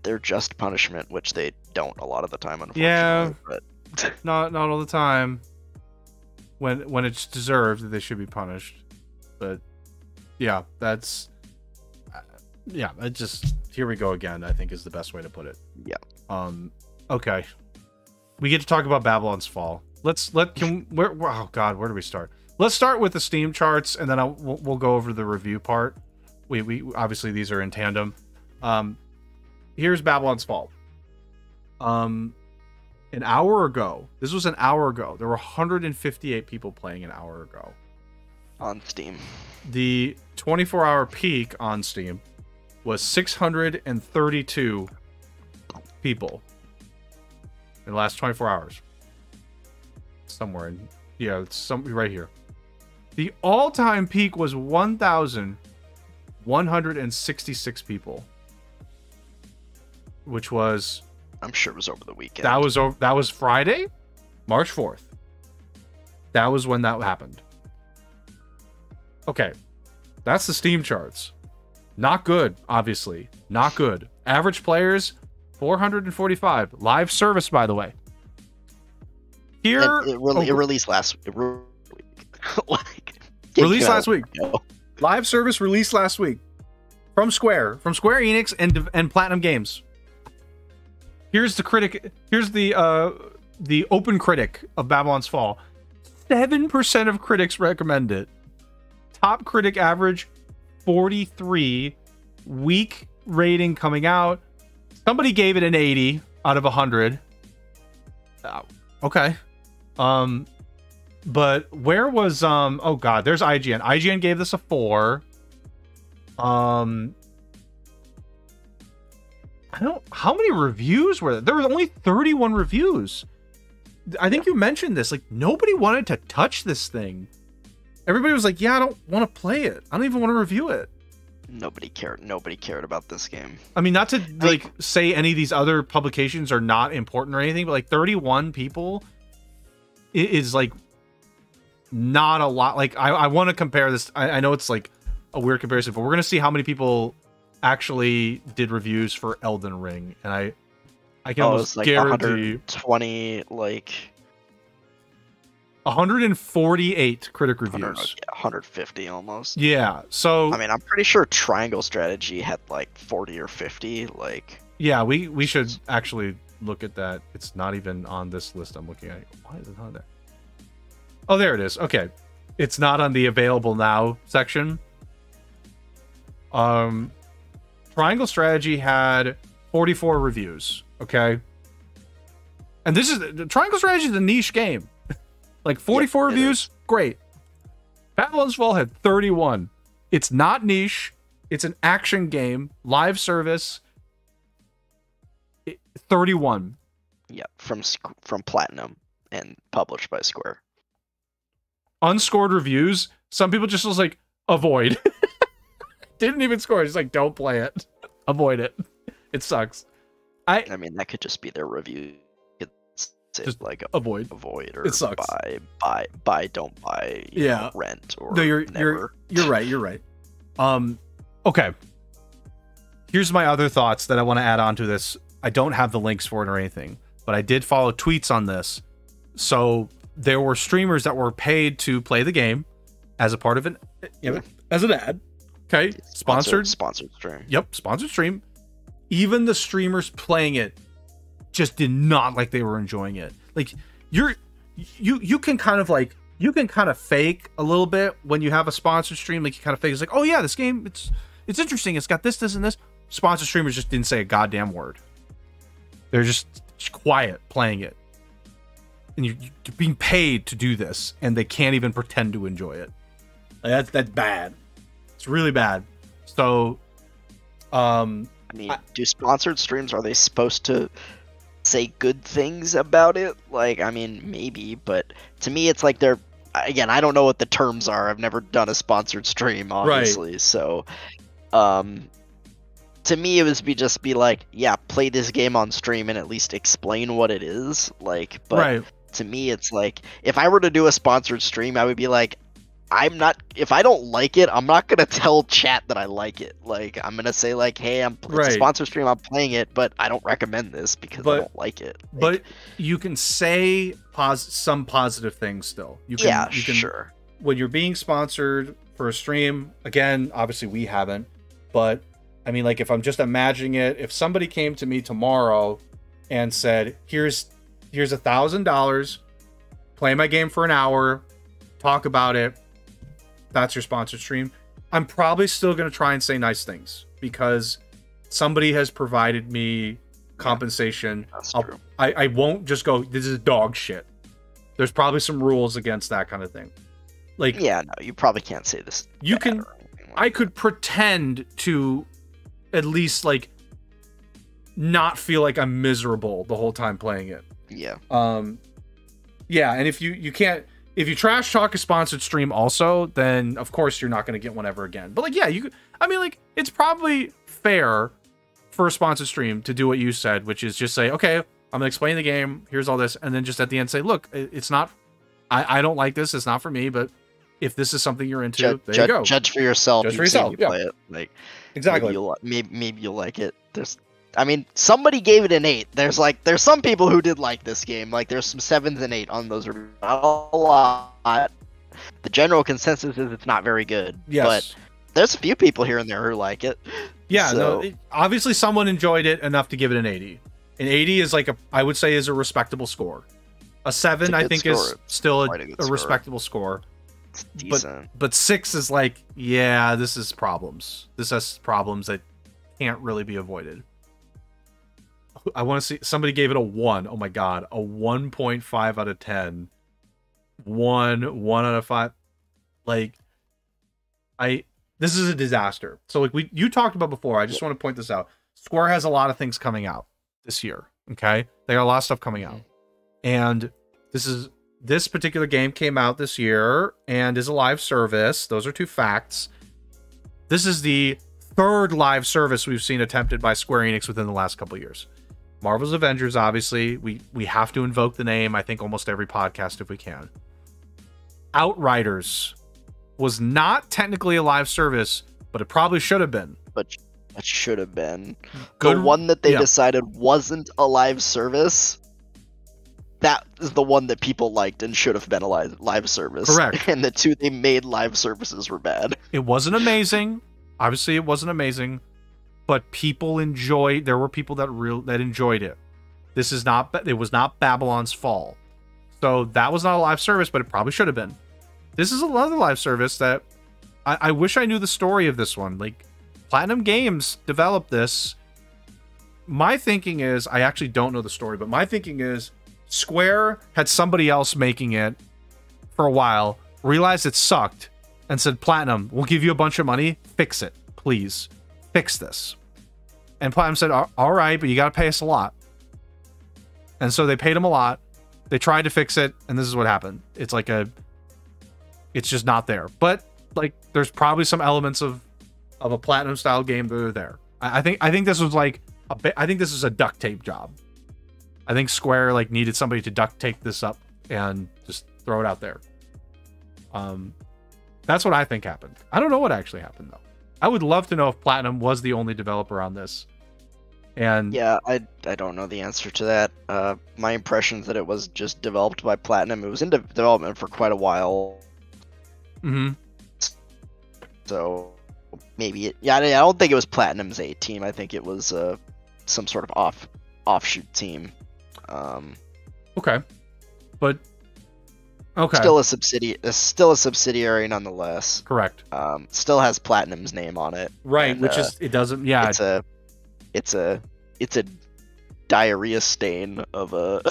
their just punishment, which they don't a lot of the time, unfortunately. Yeah, but not all the time. When it's deserved, they should be punished. But yeah, that's it just, here we go again, I think is the best way to put it. Yeah. Okay. We get to talk about Babylon's Fall. Oh god, where do we start? Let's start with the Steam charts, and then we'll go over the review part. We obviously, these are in tandem. Here's Babylon's Fall. An hour ago, this was an hour ago, there were 158 people playing an hour ago on Steam. The 24-hour peak on Steam was 632 people in the last 24 hours. Somewhere in, yeah, it's right here. The all-time peak was 1,166 people, which was, I'm sure it was over the weekend. That was Friday, March 4th. That was when that happened. Okay, that's the Steam charts. Not good, obviously. Not good. Average players, 445. Live service, by the way. Here, it released last week. Released last week. Live service released last week from Square Enix and Platinum Games. Here's the critic. Here's the open critic of Babylon's Fall. 7% of critics recommend it. Top critic average 43. Weak rating coming out. Somebody gave it an 80 out of 100. Okay. But where was oh god, there's IGN. IGN gave this a 4. How many reviews were there? There were only 31 reviews. I think you mentioned this. Like, nobody wanted to touch this thing. Everybody was like, yeah, I don't want to play it. I don't even want to review it. Nobody cared about this game. I mean, not to say any of these other publications are not important or anything, but like 31 people is like not a lot. Like, I want to compare this. I know it's like a weird comparison, but we're gonna see how many people actually did reviews for Elden Ring, and I can almost like guarantee 120, like 148 critic reviews. 150 almost. Yeah, so I mean, I'm pretty sure Triangle Strategy had like 40 or 50. Like, yeah, we should actually look at that. It's not even on this list I'm looking at. Why is it not there? Oh, there it is. Okay, it's not on the available now section. Triangle Strategy had 44 reviews. Okay, and this is Triangle Strategy is a niche game. Like 44 reviews, great. Babylon's Fall had 31. It's not niche. It's an action game, live service. 31. Yeah, from Platinum and published by Square. Unscored reviews. Some people just was like, avoid. Didn't even score. Just like, don't play it. Avoid it. It sucks. I mean, that could just be their review. Just like avoid, or it sucks. buy, don't buy, yeah, rent, or no, you're right. Okay, here's my other thoughts that I want to add on to this. I don't have the links for it or anything, but I did follow tweets on this. So there were streamers that were paid to play the game as a part of as an ad. Okay, sponsored stream. Yep, sponsored stream. Even the streamers playing it just did not like they were enjoying it. Like, you can kind of like, you can kind of fake a little bit when you have a sponsored stream. Like you kind of fake, it's like, oh yeah, this game, it's interesting. It's got this, this, and this. Sponsored streamers just didn't say a goddamn word. They're just quiet playing it, and you're being paid to do this, and they can't even pretend to enjoy it. Like, that's bad. It's really bad. So, I mean, do sponsored streams, are they supposed to say good things about it? Like, I mean, maybe, but to me, it's like they're, again, I don't know what the terms are. I've never done a sponsored stream, obviously. Right. So, to me, it would just be like, yeah, play this game on stream and at least explain what it is. Like, but right. To me, it's like, if I were to do a sponsored stream, I would be like, if I don't like it, I'm not gonna tell chat that I like it. Like, I'm gonna say like, hey, it's a sponsored stream, I'm playing it, but I don't recommend this because I don't like it. Like, but you can say some positive things still. You can, sure. When you're being sponsored for a stream, again, obviously we haven't, but I mean, like, if I'm just imagining it, if somebody came to me tomorrow and said, here's $1,000, play my game for an hour, talk about it, that's your sponsored stream, I'm probably still going to try and say nice things because somebody has provided me compensation. That's true. I won't just go, this is dog shit. There's probably some rules against that kind of thing. Like, yeah, no, you probably can't say this. You can, like I could pretend to at least like not feel like I'm miserable the whole time playing it. Yeah. Yeah, and if you can't, if you trash talk a sponsored stream also, then of course you're not going to get one ever again. But like, yeah, I mean, like, it's probably fair for a sponsored stream to do what you said, which is just say, okay, I'm gonna explain the game, here's all this, and then just at the end say, look, it's not, I don't like this, it's not for me, but if this is something you're into, there you go. Judge for yourself. Judge for yourself. Yeah. Play it. Like, exactly. Maybe you'll like it. I mean, somebody gave it an 8. There's some people who did like this game. Like, there's some 7s and 8 on those reviews. Not a lot. The general consensus is it's not very good. Yes. But there's a few people here and there who like it. Yeah. So, no. Obviously, someone enjoyed it enough to give it an 80. An 80 is like I would say is a respectable score. A 7, I think, is still a respectable score. It's decent. But 6 is like, yeah, this is problems. This has problems that can't really be avoided. I want to see, somebody gave it a 1. Oh my god, a 1.5 out of 10. 1 out of 5. Like, this is a disaster. So like you talked about before, I just want to point this out. Square has a lot of things coming out this year. Okay, they got a lot of stuff coming out, and this particular game came out this year and is a live service. Those are two facts. This is the 3rd live service we've seen attempted by Square Enix within the last couple of years. Marvel's Avengers, obviously. We have to invoke the name, I think, almost every podcast if we can. Outriders was not technically a live service, but it probably should have been. But it should have been. Good, the one that they decided wasn't a live service, that is the one that people liked and should have been a live service. Correct. And the two they made live services were bad. It wasn't amazing. Obviously, it wasn't amazing. But people enjoyed. There were people that enjoyed it. It was not Babylon's Fall. So that was not a live service, but it probably should have been. This is another live service that I wish I knew the story of this one. Like, Platinum Games developed this. My thinking is, I actually don't know the story, but my thinking is Square had somebody else making it for a while, realized it sucked, and said, Platinum, we'll give you a bunch of money. Fix it, please. Fix this. And Platinum said, all right, but you got to pay us a lot. And so they paid him a lot. They tried to fix it, and this is what happened. It's like it's just not there. But like, there's probably some elements of a Platinum style game that are there. I think this was like I think this is a duct tape job. I think Square like needed somebody to duct tape this up and just throw it out there. That's what I think happened. I don't know what actually happened though. I would love to know if Platinum was the only developer on this. And yeah, I don't know the answer to that. My impression is that it was just developed by Platinum. It was in development for quite a while. Mm-hmm. So maybe I don't think it was Platinum's A team. I think it was some sort of offshoot team. Okay, but Okay. Still a subsidiary nonetheless. Correct. Still has Platinum's name on it. Right, and, which is, it doesn't, yeah. It's a diarrhea stain of a.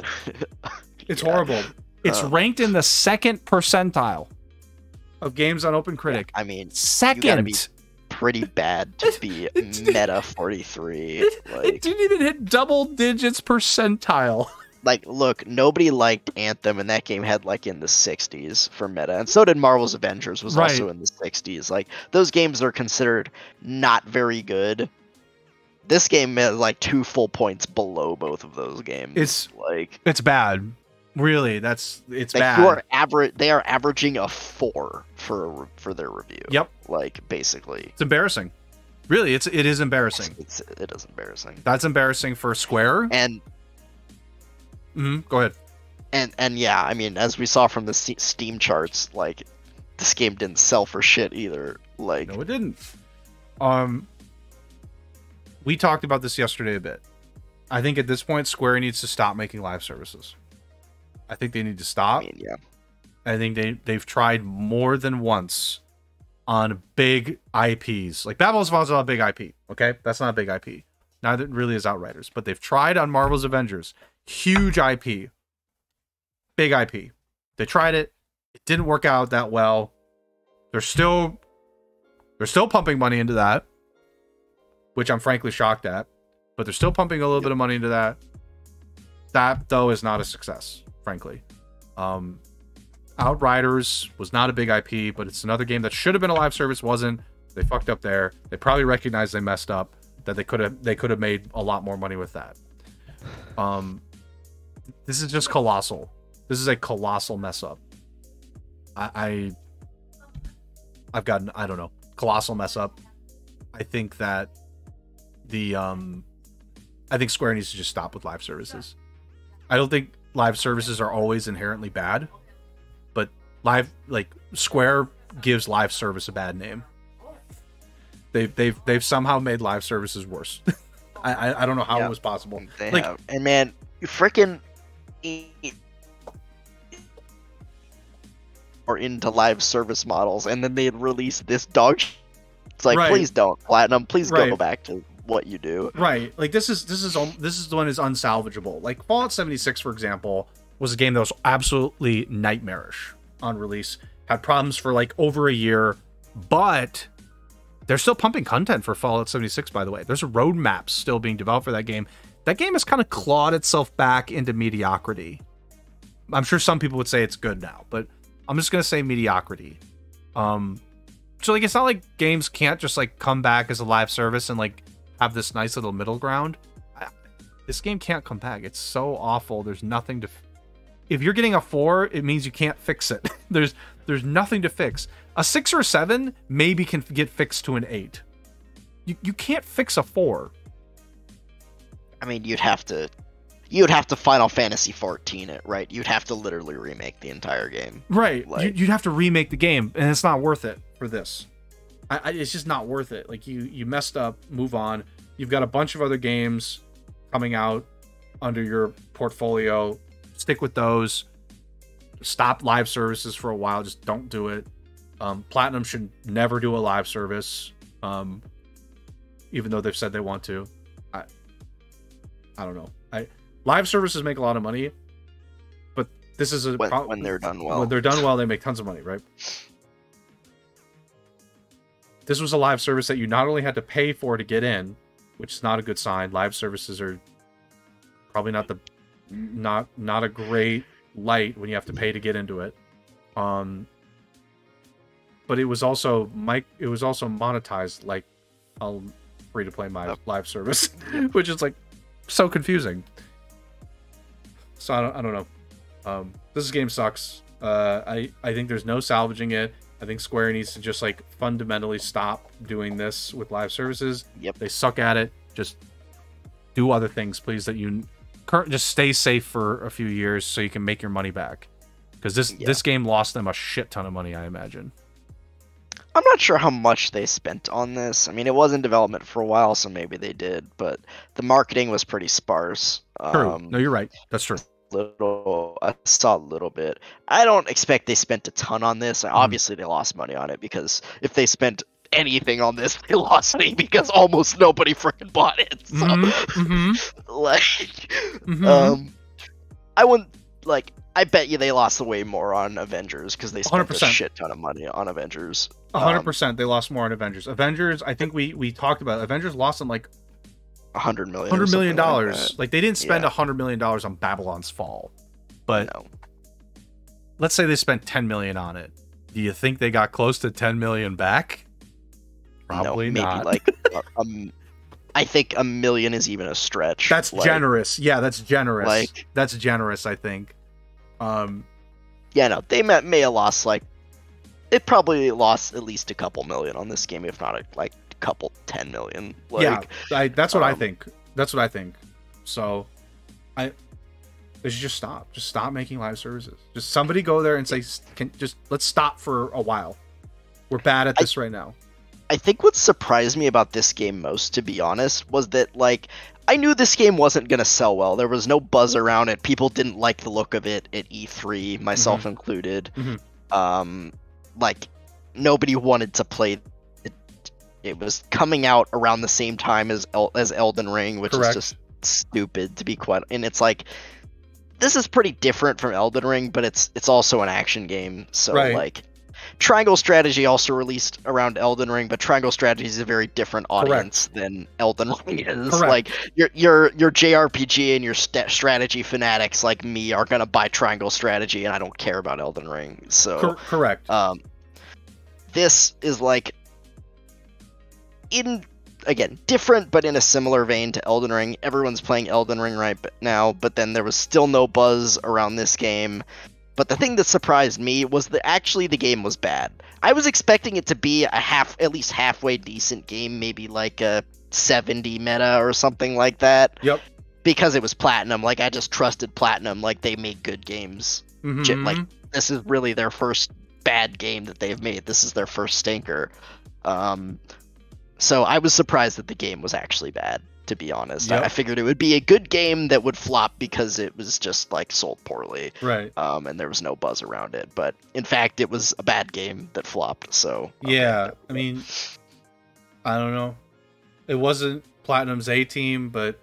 It's horrible. It's ranked in the second percentile of games on OpenCritic. I mean, second. You gotta be pretty bad to be meta 43. It didn't even hit double digits percentile. Like, look, nobody liked Anthem, and that game had, like, in the 60s for meta. And so did Marvel's Avengers, was also in the 60s. Like, those games are considered not very good. This game is, like, 2 full points below both of those games. It's bad. Really, it's like, bad. They are averaging a 4 for their review. Yep. Like, basically. It's embarrassing. Really, it is embarrassing. It is embarrassing. That's embarrassing for Square. And go ahead. And yeah, I mean, as we saw from the Steam charts, like, this game didn't sell for shit either. Like, no, it didn't. We talked about this yesterday a bit. I think at this point, Square needs to stop making live services. I think they need to stop. I mean, yeah. I think they've tried more than once on big IPs. Like, Babylon's Fall is not a big IP, okay? That's not a big IP. Neither really is Outriders. But they've tried on Marvel's Avengers. Huge IP. Big IP. They tried it. It didn't work out that well. They're still pumping money into that, which I'm frankly shocked at. But they're still pumping a little bit of money into that. That, though, is not a success, frankly. Outriders was not a big IP, but it's another game that should have been a live service, wasn't. They fucked up there. They probably recognized they messed up, that they could have made a lot more money with that. This is just colossal. This is a colossal mess up. I've gotten, I don't know, colossal mess up. I think that I think Square needs to just stop with live services. I don't think live services are always inherently bad, but Square gives live service a bad name. They've somehow made live services worse. I don't know how it was possible. They have. And man, you freaking or into live service models, and then they'd release this dog. It's like, please don't, Platinum. Please go back to what you do. Right. Like, this is the one is unsalvageable. Like, Fallout 76, for example, was a game that was absolutely nightmarish on release. Had problems for like over a year, but they're still pumping content for Fallout 76, by the way. There's a roadmap still being developed for that game. That game has kind of clawed itself back into mediocrity. I'm sure some people would say it's good now, but I'm just going to say mediocrity. So, like, it's not like games can't just, like, come back as a live service and, like, have this nice little middle ground. This game can't come back. It's so awful. There's nothing to... If you're getting a 4, it means you can't fix it. There's nothing to fix. A 6 or a 7 maybe can get fixed to an 8. You can't fix a 4. I mean, you'd have to Final Fantasy 14 it, right? You'd have to literally remake the entire game. Right. Like, you'd have to remake the game, and it's not worth it for this. It's just not worth it. Like, you messed up, move on. You've got a bunch of other games coming out under your portfolio. Stick with those. Stop live services for a while. Just don't do it. Platinum should never do a live service, even though they've said they want to. I don't know. Live services make a lot of money, but this is when they're done well. When they're done well, they make tons of money, right? This was a live service that you not only had to pay for to get in, which is not a good sign. Live services are probably not a great light when you have to pay to get into it. But it was also monetized like a free to play live service, which is like so confusing. So I don't know. This game sucks. I think there's no salvaging it. I think Square needs to just like fundamentally stop doing this with live services. Yep. They suck at it. Just do other things, please. Just stay safe for a few years so you can make your money back. Because this game lost them a shit ton of money, I imagine. I'm not sure how much they spent on this. I mean, it was in development for a while, so maybe they did, but the marketing was pretty sparse. True. No, you're right. That's true. a little bit. I don't expect they spent a ton on this. Obviously, they lost money on it, because if they spent anything on this, they lost money, because almost nobody freaking bought it. So, I wouldn't, like, I bet you they lost way more on Avengers, because they spent 100%. a shit ton of money on Avengers. 100%. They lost more on Avengers. Avengers, I think we talked about it. Avengers lost them like $100 million. $100 million. Like, they didn't spend $100 million on Babylon's Fall, but let's say they spent $10 million on it. Do you think they got close to $10 million back? Probably maybe not. Like, I think $1 million is even a stretch. That's like, generous. Yeah, that's generous. Like, that's generous, I think. Yeah, no, they may have lost, like, it probably lost at least a couple million on this game, if not like a couple 10 million. Like, yeah, that's what I think. That's what I think. So, they should just stop. Just stop making live services. Just somebody go there and say, let's stop for a while. We're bad at this right now. I think what surprised me about this game most, to be honest, was that, like, I knew this game wasn't going to sell well. There was no buzz around it. People didn't like the look of it at E3, myself included. Like, nobody wanted to play it. It was coming out around the same time as Elden Ring, which is just stupid, to be quite. And it's like, this is pretty different from Elden Ring, but it's also an action game. So like, Triangle Strategy also released around Elden Ring, but Triangle Strategy is a very different audience than Elden Ring is. Like, your JRPG and your strategy fanatics like me are gonna buy Triangle Strategy, and I don't care about Elden Ring. So this is like, again, different, but in a similar vein to Elden Ring. Everyone's playing Elden Ring right now, but then there was still no buzz around this game. But the thing that surprised me was that actually the game was bad. I was expecting it to be at least halfway decent game, maybe like a 70 meta or something like that. Yep. Because it was Platinum. Like, I just trusted Platinum. Like, they make good games. Like, this is really their first bad game that they've made. This is their first stinker. So I was surprised that the game was actually bad, to be honest. I figured it would be a good game that would flop because it was just, like, sold poorly. Right. And there was no buzz around it. But, in fact, it was a bad game that flopped, so... Yeah, I mean, I don't know. It wasn't Platinum's A-team, but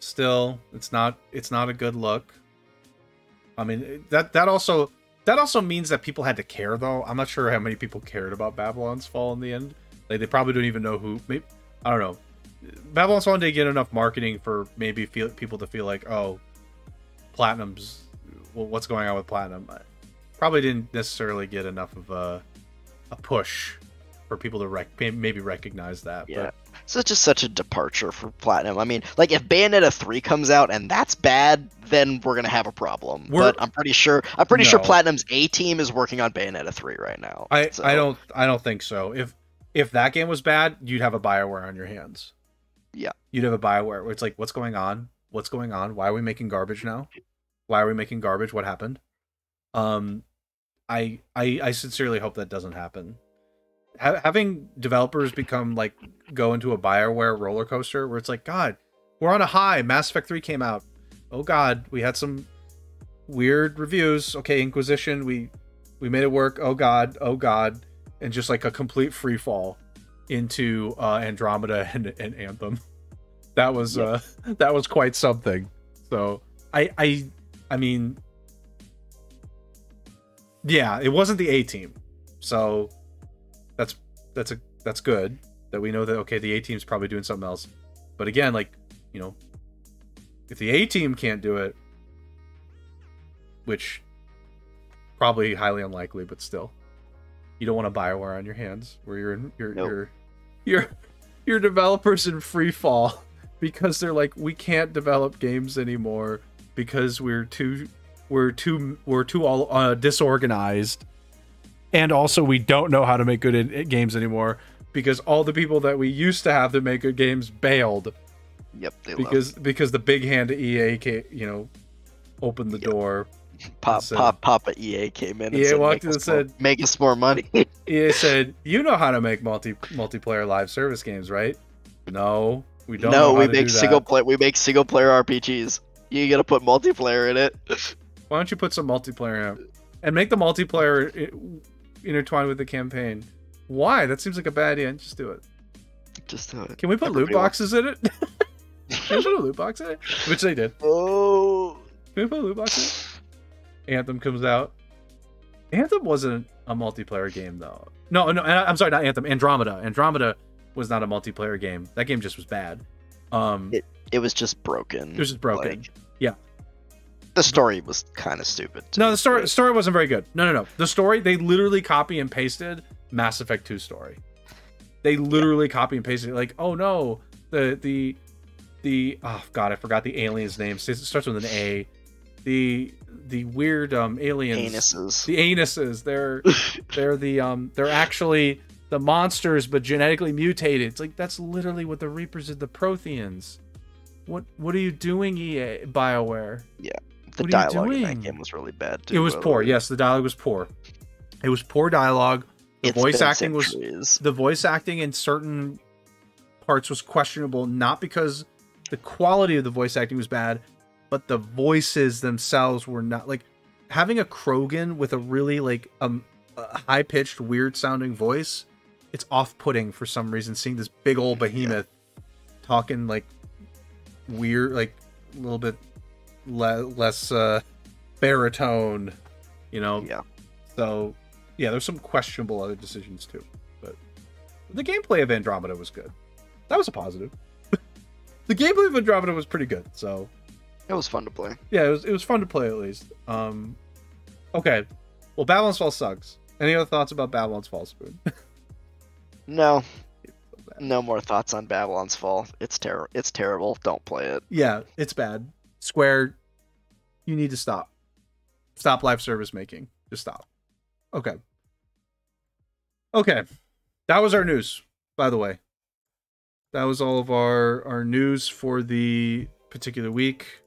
still, it's not a good look. I mean, that also means that people had to care, though. I'm not sure how many people cared about Babylon's Fall in the end. Like, they probably don't even know who... Maybe, I don't know. Babylon's Fall didn't get enough marketing for maybe people to feel like, oh, Platinum's... Well, what's going on with Platinum? Probably didn't necessarily get enough of a push for people to maybe recognize that. Yeah. But... So it's just such a departure for Platinum. I mean, like, if Bayonetta 3 comes out and that's bad, then we're gonna have a problem. But I'm pretty sure Platinum's A-team is working on Bayonetta 3 right now. I don't think so. If that game was bad, you'd have a BioWare on your hands. Yeah. You'd have a BioWare where it's like, what's going on? What's going on? Why are we making garbage now? Why are we making garbage? What happened? I sincerely hope that doesn't happen. Having developers go into a BioWare roller coaster where it's like, God, we're on a high. Mass Effect 3 came out. Oh God, we had some weird reviews. Okay, Inquisition, we made it work. Oh God. And just like a complete free fall into Andromeda and Anthem. That was quite something. So I mean, yeah, it wasn't the A-team. So that's good that we know that, okay, the A-team's probably doing something else. But again, like, you know, if the A-team can't do it, which probably highly unlikely, but still, you don't want a BioWare on your hands where your developers in free fall because they're like, we can't develop games anymore because we're too all disorganized, and also we don't know how to make good games anymore because all the people that we used to have to make good games bailed. Yep, because the big hand of EA opened the door. Papa EA came in. EA walked in and said, "Make us more money." EA said, "You know how to make multiplayer live service games, right?" No, we don't. No, we make single player. We make single player RPGs. You gotta put multiplayer in it. Why don't you put some multiplayer in it? And make the multiplayer intertwined with the campaign. Why? That seems like a bad idea. Just do it. Just do it. Can we put loot boxes in it? Can we put a loot box in it? Which they did. Oh. Can we put a loot box in it? Anthem comes out. Anthem wasn't a multiplayer game, though. No, I'm sorry, not Anthem. Andromeda. Andromeda was not a multiplayer game. That game just was bad. It was just broken. It was just broken. Like, yeah. The story was kind of stupid. No, the story wasn't very good. No. The story, they literally copy and pasted Mass Effect 2 story. They literally copy and pasted it. Like, oh no, the oh god, I forgot the alien's name. It starts with an A. The weird aliens. Anuses. The anuses. They're actually the monsters, but genetically mutated. It's like that's literally what the Reapers did. The Protheans. What are you doing, EA BioWare? Yeah. The dialogue in that game was really bad too. It was poor. Yes, the dialogue was poor. It was poor dialogue. The voice acting in certain parts was questionable, not because the quality of the voice acting was bad, but the voices themselves were not like having a Krogan with a really like a high-pitched, weird-sounding voice. It's off-putting for some reason. Seeing this big old behemoth talking like weird, like a little bit less baritone, you know. Yeah. So yeah, there's some questionable other decisions too, but the gameplay of Andromeda was good. That was a positive. The gameplay of Andromeda was pretty good, so it was fun to play. Yeah, it was fun to play at least. Okay, well, Babylon's Fall sucks. Any other thoughts about Babylon's Fall, Spoon? No. No more thoughts on Babylon's Fall. It's terrible. Don't play it. Yeah, it's bad. Square, you need to stop. Stop live service making. Just stop. Okay. Okay. That was our news, by the way. That was all of our news for the particular week.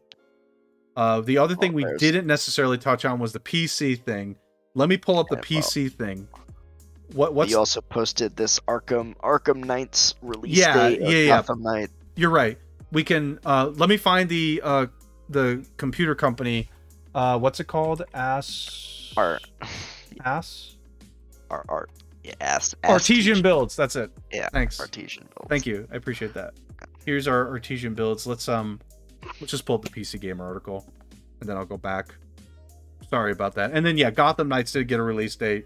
The other thing we didn't necessarily touch on was the PC thing. Let me pull up the PC thing. What's... You also posted this Arkham Knight's release date. Yeah. Gotham Knight. You're right. We can let me find the computer company. What's it called? Artesian Builds. That's it. Yeah. Thanks. Artesian Builds. Thank you. I appreciate that. Here's our Artesian Builds. Let's just pull up the PC Gamer article, and then I'll go back. Sorry about that. And then yeah, Gotham Knights did get a release date.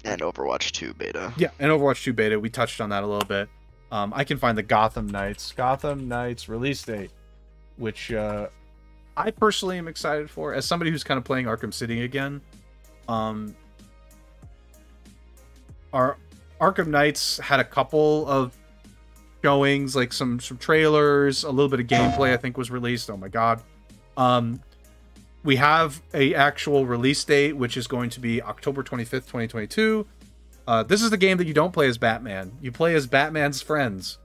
And Overwatch 2 Beta. Yeah, and Overwatch 2 Beta. We touched on that a little bit. I can find the Gotham Knights release date, which I personally am excited for. As somebody who's kind of playing Arkham City again, our Arkham Knights had a couple of showings, like some trailers, a little bit of gameplay I think was released. Oh my god. We have a actual release date, which is going to be October 25th, 2022. This is the game that you don't play as Batman. You play as Batman's friends.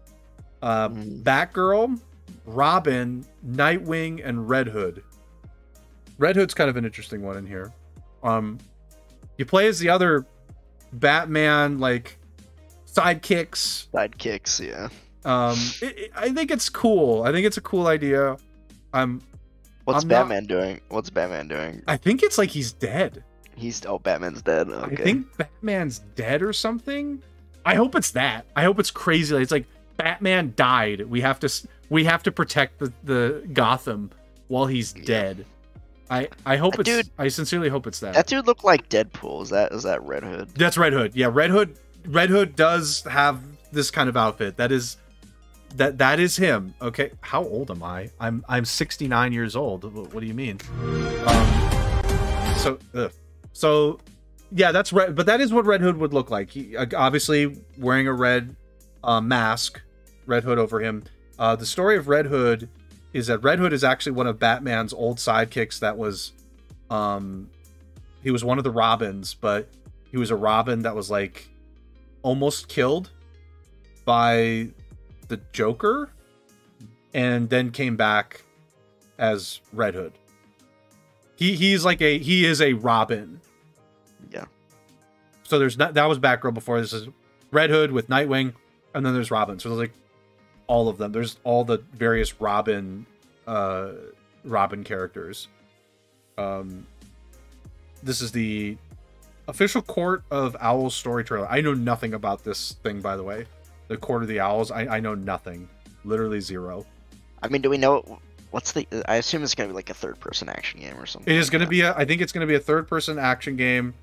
Batgirl, Robin, Nightwing, and Red Hood. Red Hood's kind of an interesting one in here. You play as the other Batman, like, sidekicks. Yeah. I think it's cool. I think it's a cool idea. What's Batman doing? I think it's like he's dead. Batman's dead. Okay. I think Batman's dead or something. I hope it's that. I hope it's crazy. It's like Batman died. We have to protect the Gotham while he's dead. I hope I sincerely hope it's that. That dude looked like Deadpool. Is that Red Hood? That's Red Hood. Yeah, Red Hood does have this kind of outfit. That is him. Okay, how old am I? I'm 69 years old. What do you mean? So yeah, that's Red, but that is what Red Hood would look like. He obviously wearing a red mask, Red Hood over him. The story of Red Hood is that Red Hood is actually one of Batman's old sidekicks. That was, he was one of the Robins, but he was a Robin that was like almost killed by the Joker, and then came back as Red Hood. He is a Robin. Yeah. So that was Batgirl before. This is Red Hood with Nightwing, and then there's Robin. So there's like all of them. There's all the various Robin Robin characters. This is the official Court of Owls story trailer. I know nothing about this thing, by the way. The Court of the Owls. I know nothing. Literally zero. I mean, do we know what's the? I assume it's gonna be like a third-person action game or something. It is gonna be I think it's gonna be a third-person action game,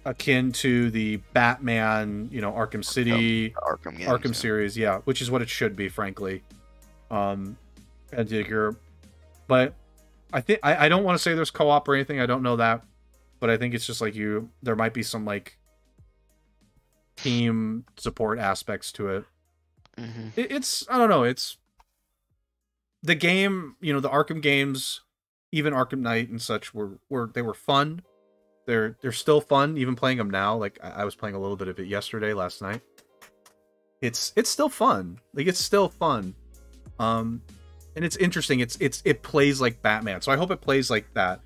akin to the Batman, Arkham City, Arkham series, yeah, which is what it should be, frankly. And but I think I don't want to say there's co-op or anything. I don't know that, but I think it's just like there might be some like team support aspects to it. Mm-hmm. It's I don't know. It's the game. The Arkham games, even Arkham Knight and such were fun. They're still fun, even playing them now. Like I was playing a little bit of it last night. It's still fun. Like it's still fun. And it's interesting. It plays like Batman. So I hope it plays like that.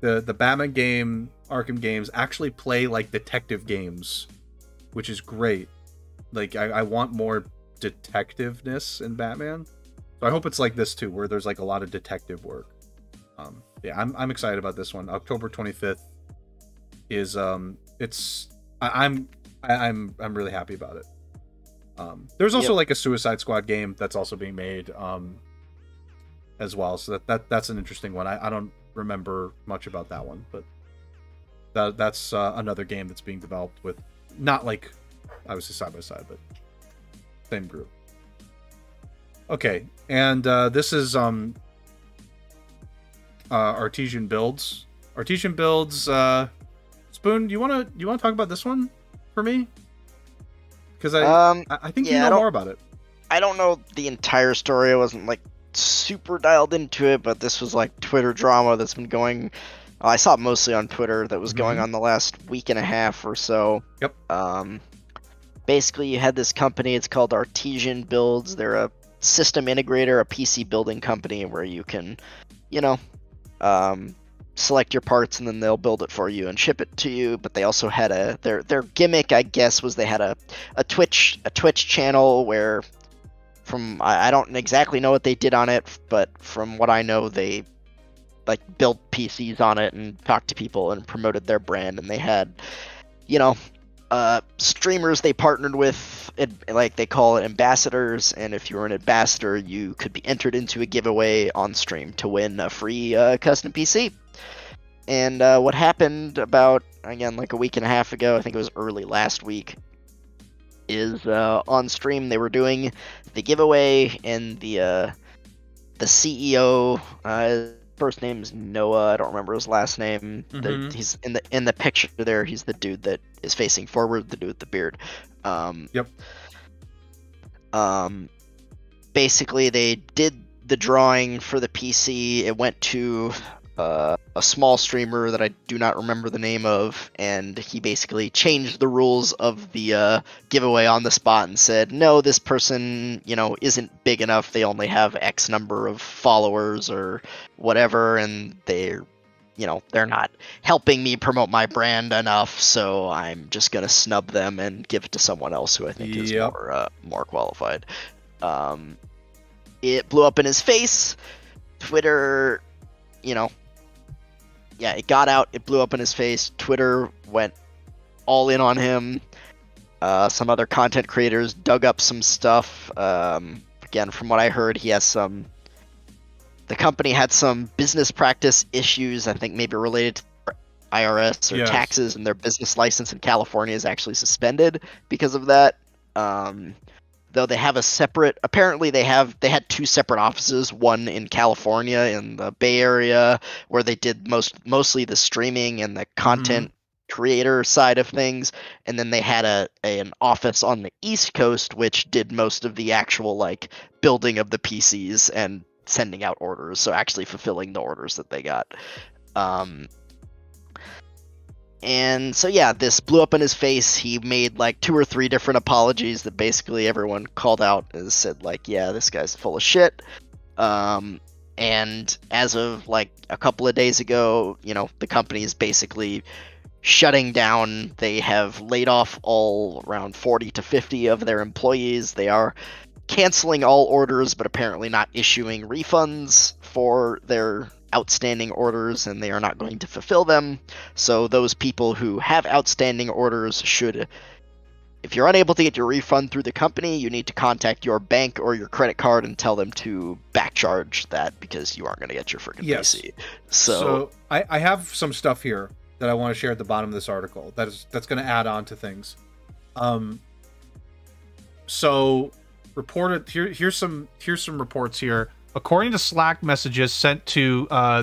The Batman game, Arkham games actually play like detective games, which is great. Like I want more detectiveness in Batman. So I hope it's like this too, where there's like a lot of detective work. Yeah, I'm excited about this one. October 25th is I'm really happy about it. There's also like a Suicide Squad game that's also being made as well, so that's an interesting one. I don't remember much about that one, but that's another game that's being developed with not like obviously side by side, but same group. Okay, and this is Artesian Builds. Artesian Builds. Spoon, you wanna talk about this one for me? Because I think you know more about it. I don't know the entire story. I wasn't like super dialed into it, but this was like Twitter drama that's been going. I saw it mostly on Twitter that was going on the last week and a half or so. Yep. Basically, you had this company. It's called Artesian Builds. They're a system integrator, a PC building company where you can, select your parts and then they'll build it for you and ship it to you. But they also had their gimmick, I guess, was they had a Twitch channel where, I don't exactly know what they did on it, but from what I know, they like built PCs on it and talked to people and promoted their brand. And they had, streamers they partnered with, like they call it ambassadors, and if you were an ambassador, you could be entered into a giveaway on stream to win a free custom PC. And what happened about, again, like a week and a half ago, I think it was early last week, is on stream they were doing the giveaway, and the CEO, first name is Noah, I don't remember his last name. He's in the picture there. He's the dude that is facing forward, the dude with the beard. Yep. Basically, they did the drawing for the PC. It went to a small streamer that I do not remember the name of, and he basically changed the rules of the giveaway on the spot and said, no, this person, isn't big enough. They only have X number of followers or whatever, and they're not helping me promote my brand enough, so I'm just gonna snub them and give it to someone else who I think is more qualified. It blew up in his face. Twitter, it got out. It blew up in his face. Twitter went all in on him. Some other content creators dug up some stuff. Again, from what I heard, the company had some business practice issues, I think maybe related to IRS or taxes, and their business license in California is actually suspended because of that. Though they have apparently they had two separate offices, one in California in the Bay Area where they did mostly the streaming and the content creator side of things, and then they had an office on the East Coast which did most of the actual like building of the PCs and sending out orders, so actually fulfilling the orders that they got. And so this blew up in his face. He made like 2 or 3 different apologies that basically everyone called out and said like, yeah, this guy's full of shit. And as of like a couple of days ago, the company is basically shutting down. They have laid off all around 40 to 50 of their employees. They are canceling all orders, but apparently not issuing refunds for their outstanding orders and they are not going to fulfill them. So those people who have outstanding orders should, if you're unable to get your refund through the company, you need to contact your bank or your credit card and tell them to backcharge that because you aren't going to get your freaking PC. So I have some stuff here that I want to share at the bottom of this article that's going to add on to things. So reported here's some reports here. According to Slack messages sent to I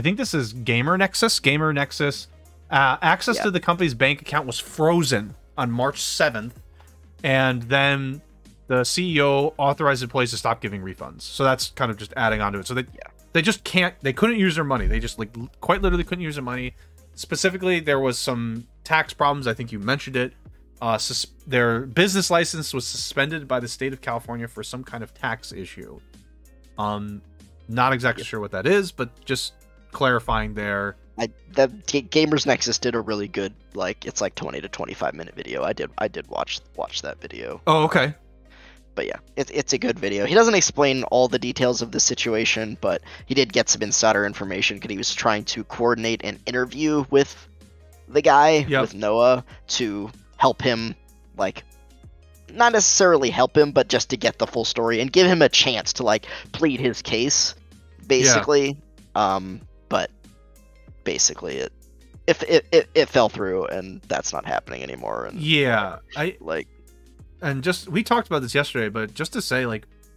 think this is Gamer Nexus, access to the company's bank account was frozen on March 7th, and then the CEO authorized employees to stop giving refunds. So that's kind of just adding on to it. So they just couldn't use their money. They just quite literally couldn't use their money. Specifically, there was some tax problems. I think you mentioned it. Their business license was suspended by the state of California for some kind of tax issue. Not exactly sure what that is, but just clarifying there. The Gamers Nexus did a really good, it's 20 to 25 minute video. I did watch that video. Oh, okay. But yeah, it's a good video. He doesn't explain all the details of the situation, but he did get some insider information because he was trying to coordinate an interview with the guy, with Noah, to help him, not necessarily help him, but just to get the full story and give him a chance to plead his case, basically. But basically it fell through, and that's not happening anymore. And and we talked about this yesterday, but just to say,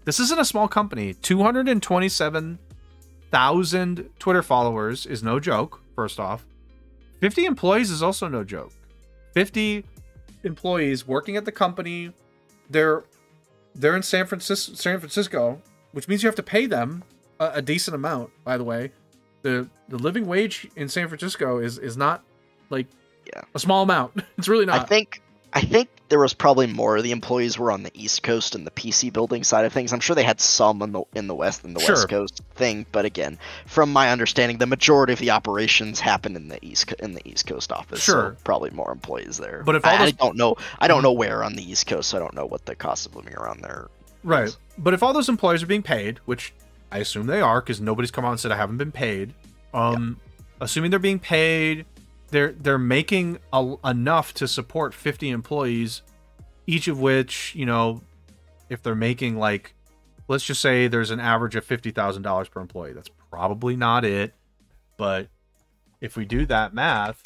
this isn't a small company. 227,000 Twitter followers is no joke. First off, 50 employees is also no joke. 50 employees working at the company. They're in San Francisco, which means you have to pay them a decent amount. By the way, the living wage in San Francisco is not a small amount. It's really not. I think there was probably more of the employees were on the East Coast and the PC building side of things. I'm sure they had some in the West and the West Coast thing, but again, from my understanding, the majority of the operations happen in the East Coast office. So probably more employees there. But if I don't know where on the East Coast, so I don't know what the cost of living around there is. But if all those employees are being paid, which I assume they are, because nobody's come out and said I haven't been paid. Assuming they're being paid, they're making enough to support 50 employees, each of which, if they're making let's just say there's an average of $50,000 per employee. That's probably not it, but if we do that math,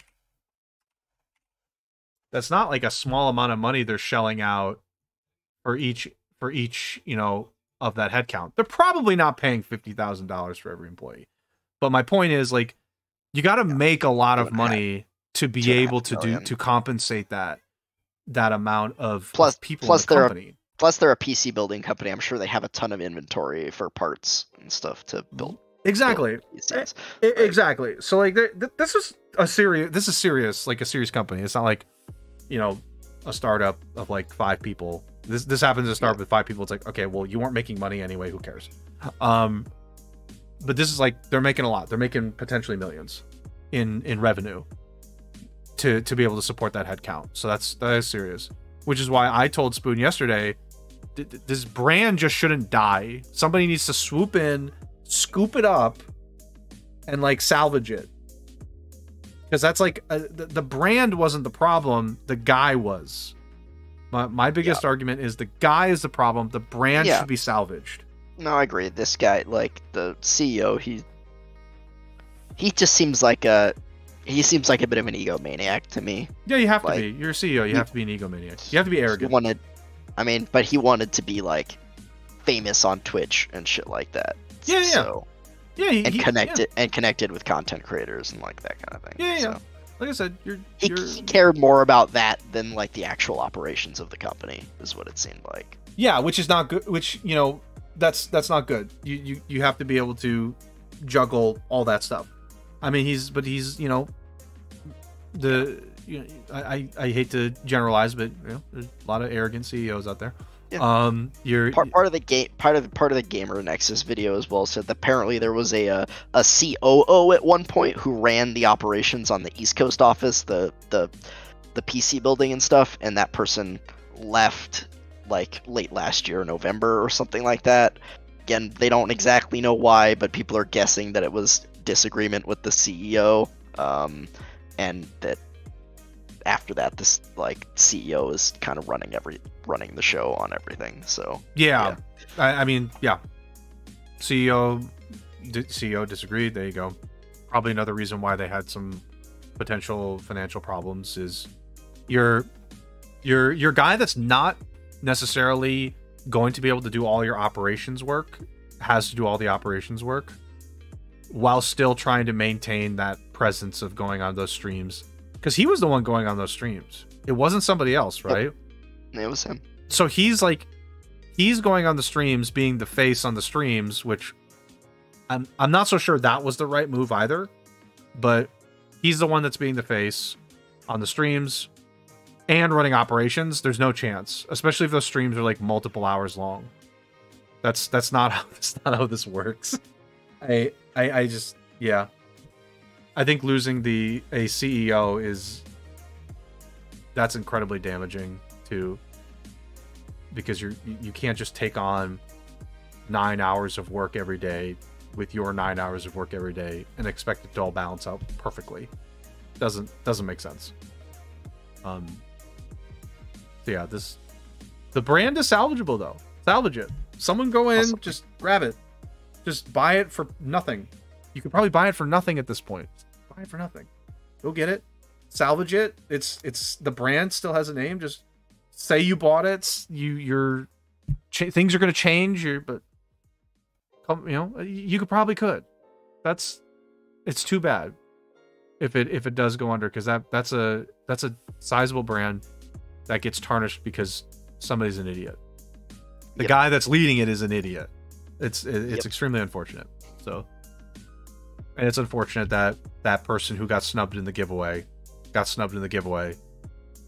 that's not a small amount of money they're shelling out for each of that headcount. They're probably not paying $50,000 for every employee. But my point is, you got to make a lot of money to be able to compensate that amount of people in the company. Plus, they're a PC building company. I'm sure they have a ton of inventory for parts and stuff to build. Exactly. Exactly. So this is serious, a serious company. It's not a startup of 5 people. This happens to start with 5 people. It's okay, well, you weren't making money anyway. Who cares? But this is they're making a lot. They're making potentially millions in revenue to be able to support that headcount. So that is serious. Which is why I told Spoon yesterday, this brand just shouldn't die. Somebody needs to swoop in, scoop it up, and salvage it. Because that's the brand wasn't the problem. The guy was. My biggest argument is the guy is the problem. The brand should be salvaged. No, I agree. This guy, the CEO, he just seems like a bit of an egomaniac to me. Yeah, you have to be. You're a CEO. You have to be an egomaniac. You have to be arrogant. But he wanted to be famous on Twitch and shit like that. Yeah. So, connected with content creators and that kind of thing. Yeah. So, like I said, he cared more about that than the actual operations of the company, is what it seemed like. Yeah, which is not good. Which that's not good. You have to be able to juggle all that stuff. I mean, I hate to generalize, but there's a lot of arrogant CEOs out there. Yeah. Part of the Gamer Nexus video as well said that apparently there was a COO at one point who ran the operations on the East Coast office, the PC building and stuff, and that person left late last year, November or something like that. Again, they don't exactly know why, but people are guessing that it was disagreement with the CEO, and that after that, this like CEO is kind of running the show on everything. So yeah. I mean, yeah, CEO disagreed. There you go. Probably another reason why they had some potential financial problems is your guy that's not necessarily going to be able to do all your operations work has to do all the operations work while still trying to maintain that presence of going on those streams, because he was the one going on those streams. It wasn't somebody else, right? It was him. So he's going on the streams, being the face on the streams, which I'm not so sure that was the right move either, but he's the one that's being the face on the streams and running operations. There's no chance, especially if those streams are like multiple hours long. That's not how this works. I just, yeah. I think losing a CEO that's incredibly damaging too, because you can't just take on 9 hours of work every day with your 9 hours of work every day and expect it to all balance out perfectly. Doesn't make sense. So yeah, the brand is salvageable though. Salvage it. Someone go in, awesome. Just grab it. Just buy it for nothing. You could probably buy it for nothing at this point. Buy it for nothing. Go get it. Salvage it. It's the brand still has a name. Just say you bought it. Things are going to change. But you could. It's too bad if it does go under, because that's a sizable brand that gets tarnished because somebody's an idiot. The guy that's leading it is an idiot. It's extremely unfortunate. So, and it's unfortunate that person who got snubbed in the giveaway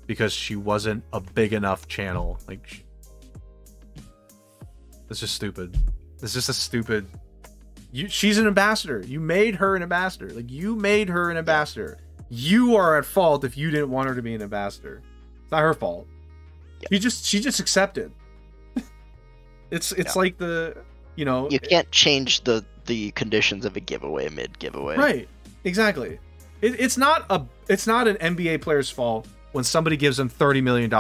because she wasn't a big enough channel. Like, it's just stupid. It's just a stupid. She's an ambassador. You made her an ambassador. Like, you made her an ambassador. You are at fault if you didn't want her to be an ambassador. It's not her fault. She just accepted. It's like you can't change the conditions of a giveaway mid-giveaway. Right. Exactly. It's not an NBA player's fault when somebody gives them $30 million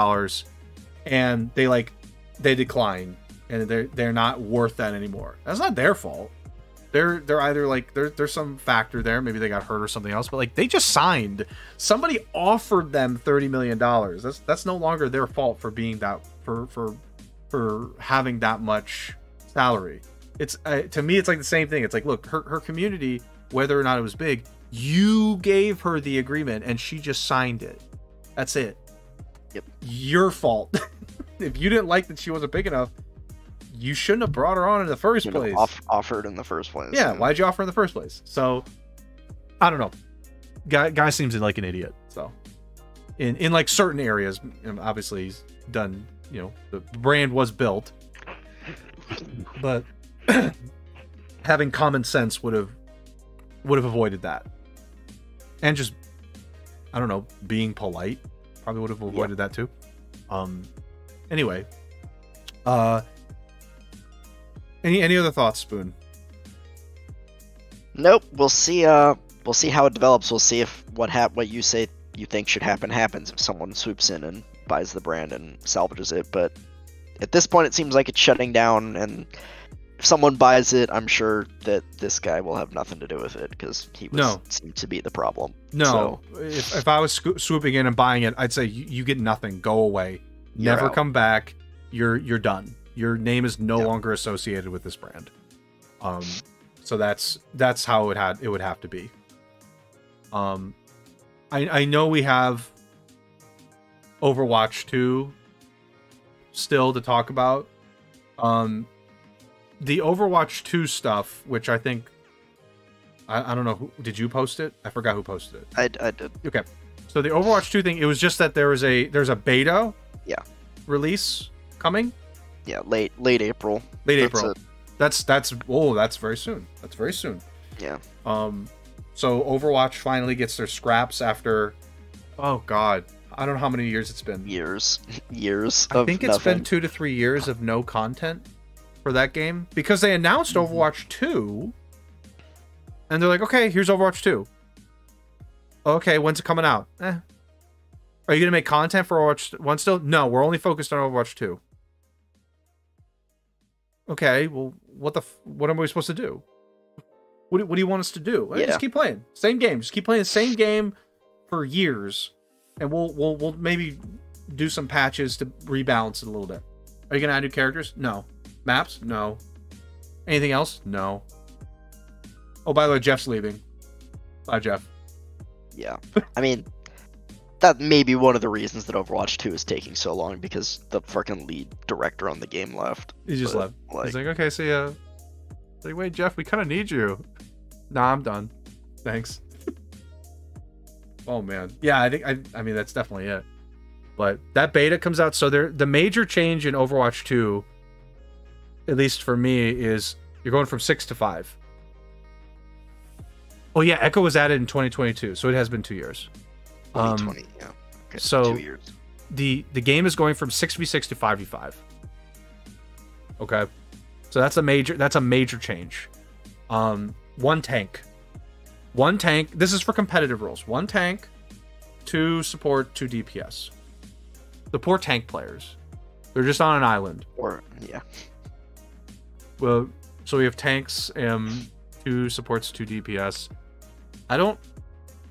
and they decline and they're not worth that anymore. That's not their fault. They're either like there's some factor there, maybe they got hurt or something else, but like they just signed. Somebody offered them $30 million. That's no longer their fault for being that for having that much salary. It's to me it's like the same thing. It's like, look, her community, whether or not it was big, you gave her the agreement and she just signed it. That's it. Yep. Your fault. If you didn't like that she wasn't big enough, you shouldn't have brought her on in the first place. Offered in the first place. Yeah, why'd you offer in the first place? So, I don't know. Guy seems like an idiot. So, in like certain areas, obviously he's done. The brand was built, but having common sense would have avoided that, and just, I don't know, being polite probably would have avoided that too. Anyway, any other thoughts, Spoon? Nope. We'll see how it develops. We'll see if what you say you think should happen happens, if someone swoops in and buys the brand and salvages it. But at this point, it seems like it's shutting down, and if someone buys it, I'm sure that this guy will have nothing to do with it, because he seemed to be the problem. No, so, if I was swooping in and buying it, I'd say you get nothing. Go away. Never come back. You're done. Your name is no longer associated with this brand. So that's how it would have to be. I know we have Overwatch 2 still to talk about. The Overwatch 2 stuff, which I think I don't know did you post it? I forgot who posted it. I did. Okay. So the Overwatch 2 thing, it was just that there's a beta release coming. Yeah, late April. That's very soon. That's very soon. Yeah. So Overwatch finally gets their scraps after, oh god, I don't know how many years it's been. Years. I think it's been 2 to 3 years of no content. for that game because they announced Overwatch 2 and they're like, okay, here's Overwatch 2. Okay, when's it coming out? Are you gonna make content for Overwatch 1 still? No, we're only focused on Overwatch 2. Okay, well, what am we supposed to do? What do you want us to do? Yeah. Just keep playing same game. Just keep playing the same game for years, and we'll maybe do some patches to rebalance it a little bit. Are you gonna add new characters? No. Maps? No. Anything else? No. Oh, by the way, Jeff's leaving. Bye, Jeff. Yeah. I mean, that may be one of the reasons that Overwatch 2 is taking so long, because the freaking lead director on the game left. He just left. He's like, okay, see ya. Like, wait, Jeff, we kind of need you. Nah, I'm done. Thanks. Oh, man. Yeah, I mean, that's definitely it. But that beta comes out, so the major change in Overwatch 2, at least for me, is you're going from 6 to 5. Oh, yeah, Echo was added in 2022, so it has been 2 years. 2020, yeah. Okay, so 2 years. The game is going from 6v6 to 5v5. Okay, so that's a major change. One tank. This is for competitive roles. 1 tank, 2 support, 2 DPS. The poor tank players, they're just on an island. Or yeah. Well, so we have tanks, 2 supports, 2 DPS. I don't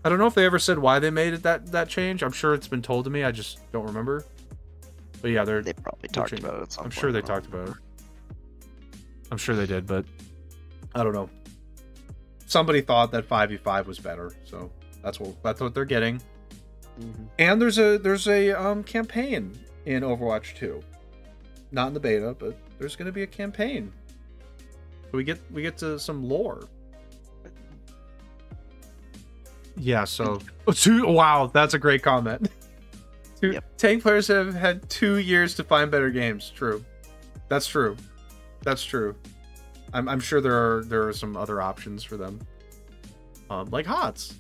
know if they ever said why they made it that change. I'm sure it's been told to me. I just don't remember. But yeah, they probably talked about it at some I'm point. sure they talked about it. I'm sure they did, but I don't know. Somebody thought that 5v5 was better, so that's what they're getting. And there's a campaign in Overwatch 2. Not in the beta, but there's going to be a campaign. So we get to some lore. Yeah, so wow, that's a great comment. Tank players have had 2 years to find better games. True. That's true. I'm sure there are some other options for them. Like HOTS.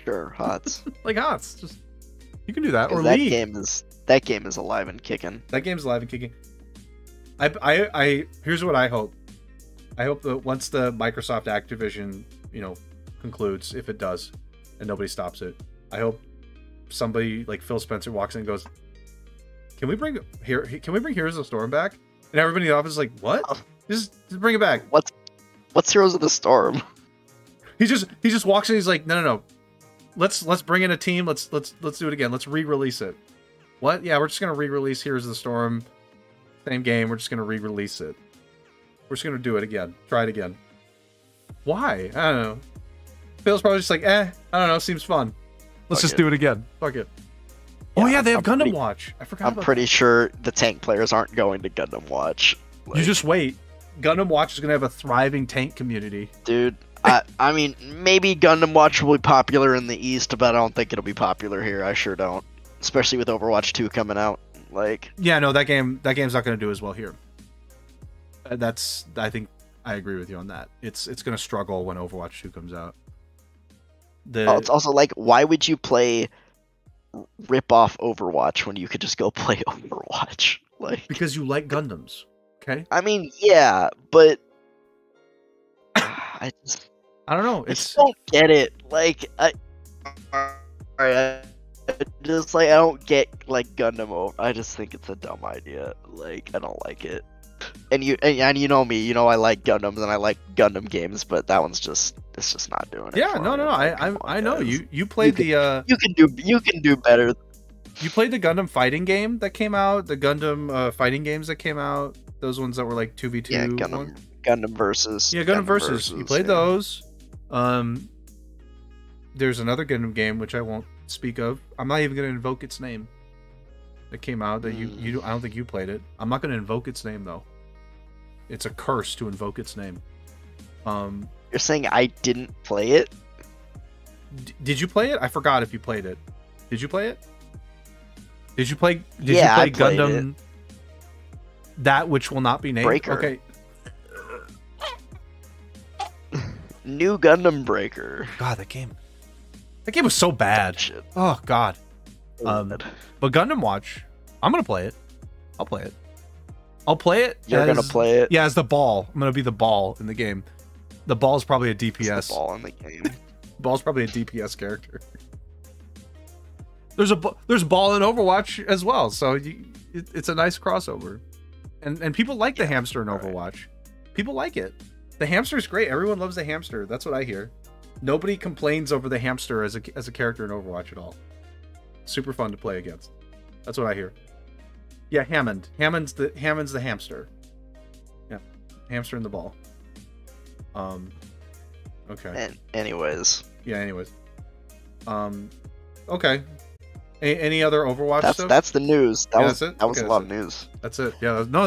Sure, HOTS. Like HOTS. Just you can do that. Or that League. That game is alive and kicking. That game's alive and kicking. I here's what I hope. I hope that once the Microsoft Activision, concludes, if it does, and nobody stops it, I hope somebody like Phil Spencer walks in and goes, Can we bring Heroes of the Storm back? And everybody in the office is like, what? Just bring it back. What's Heroes of the Storm? He just walks in. He's like, no. Let's bring in a team. Let's do it again. Let's re-release it. What? Yeah, we're just gonna re-release Heroes of the Storm. Same game. We're just gonna re-release it. We're just gonna do it again. Try it again. Why? I don't know. Phil's probably just like, I don't know. Seems fun. Let's just do it again. Fuck it. Yeah, oh yeah, they have Gundam Watch. I forgot. I'm pretty sure the tank players aren't going to Gundam Watch. You just wait. Gundam Watch is gonna have a thriving tank community. Dude, I mean, maybe Gundam Watch will be popular in the East, but I don't think it'll be popular here. I sure don't. Especially with Overwatch 2 coming out. Yeah, no, that game's not gonna do as well here. I think I agree with you on that. It's gonna struggle when Overwatch 2 comes out. It's also why would you play rip off Overwatch when you could just go play Overwatch? Because you like Gundams, okay? I mean, yeah, but I don't know. I just don't get it. I don't get Gundam. I just think it's a dumb idea. I don't like it. And you know me. I like Gundams and I like Gundam games, but that one's it's just not doing it. Yeah, no. I know you played you can do better. You played the Gundam fighting game that came out. The Gundam fighting games that came out. Those ones that were 2v2. Yeah, Gundam Versus. Yeah, Gundam Versus. You played those. There's another Gundam game which I won't speak of. I'm not even going to invoke its name. That came out that you I don't think you played it. I'm not going to invoke its name though. It's a curse to invoke its name. You're saying I didn't play it? Did you play it? I forgot if you played it. Did you play it? Did you play Gundam? That which will not be named. Breaker. Okay. New Gundam Breaker. God, that game was so bad. Shit. Oh God. But Gundam Watch, I'm gonna play it. I'll play it. I'll play it. You're gonna play it. Yeah, as the ball. I'm gonna be the ball in the game. The ball's probably a DPS. It's the ball in the game. Ball's probably a DPS character. There's ball in Overwatch as well, so it's a nice crossover, and people like the hamster in Overwatch. People like it. The hamster's great. Everyone loves the hamster. That's what I hear. Nobody complains over the hamster as a character in Overwatch at all. Super fun to play against. That's what I hear. Yeah, Hammond. Hammond's the hamster. Yeah, hamster in the ball. Okay. And anyways. Yeah. Anyways. Okay. Any other Overwatch stuff? That's the news. That was that's it? that was Okay, a lot that's of news. That's it. Yeah. No.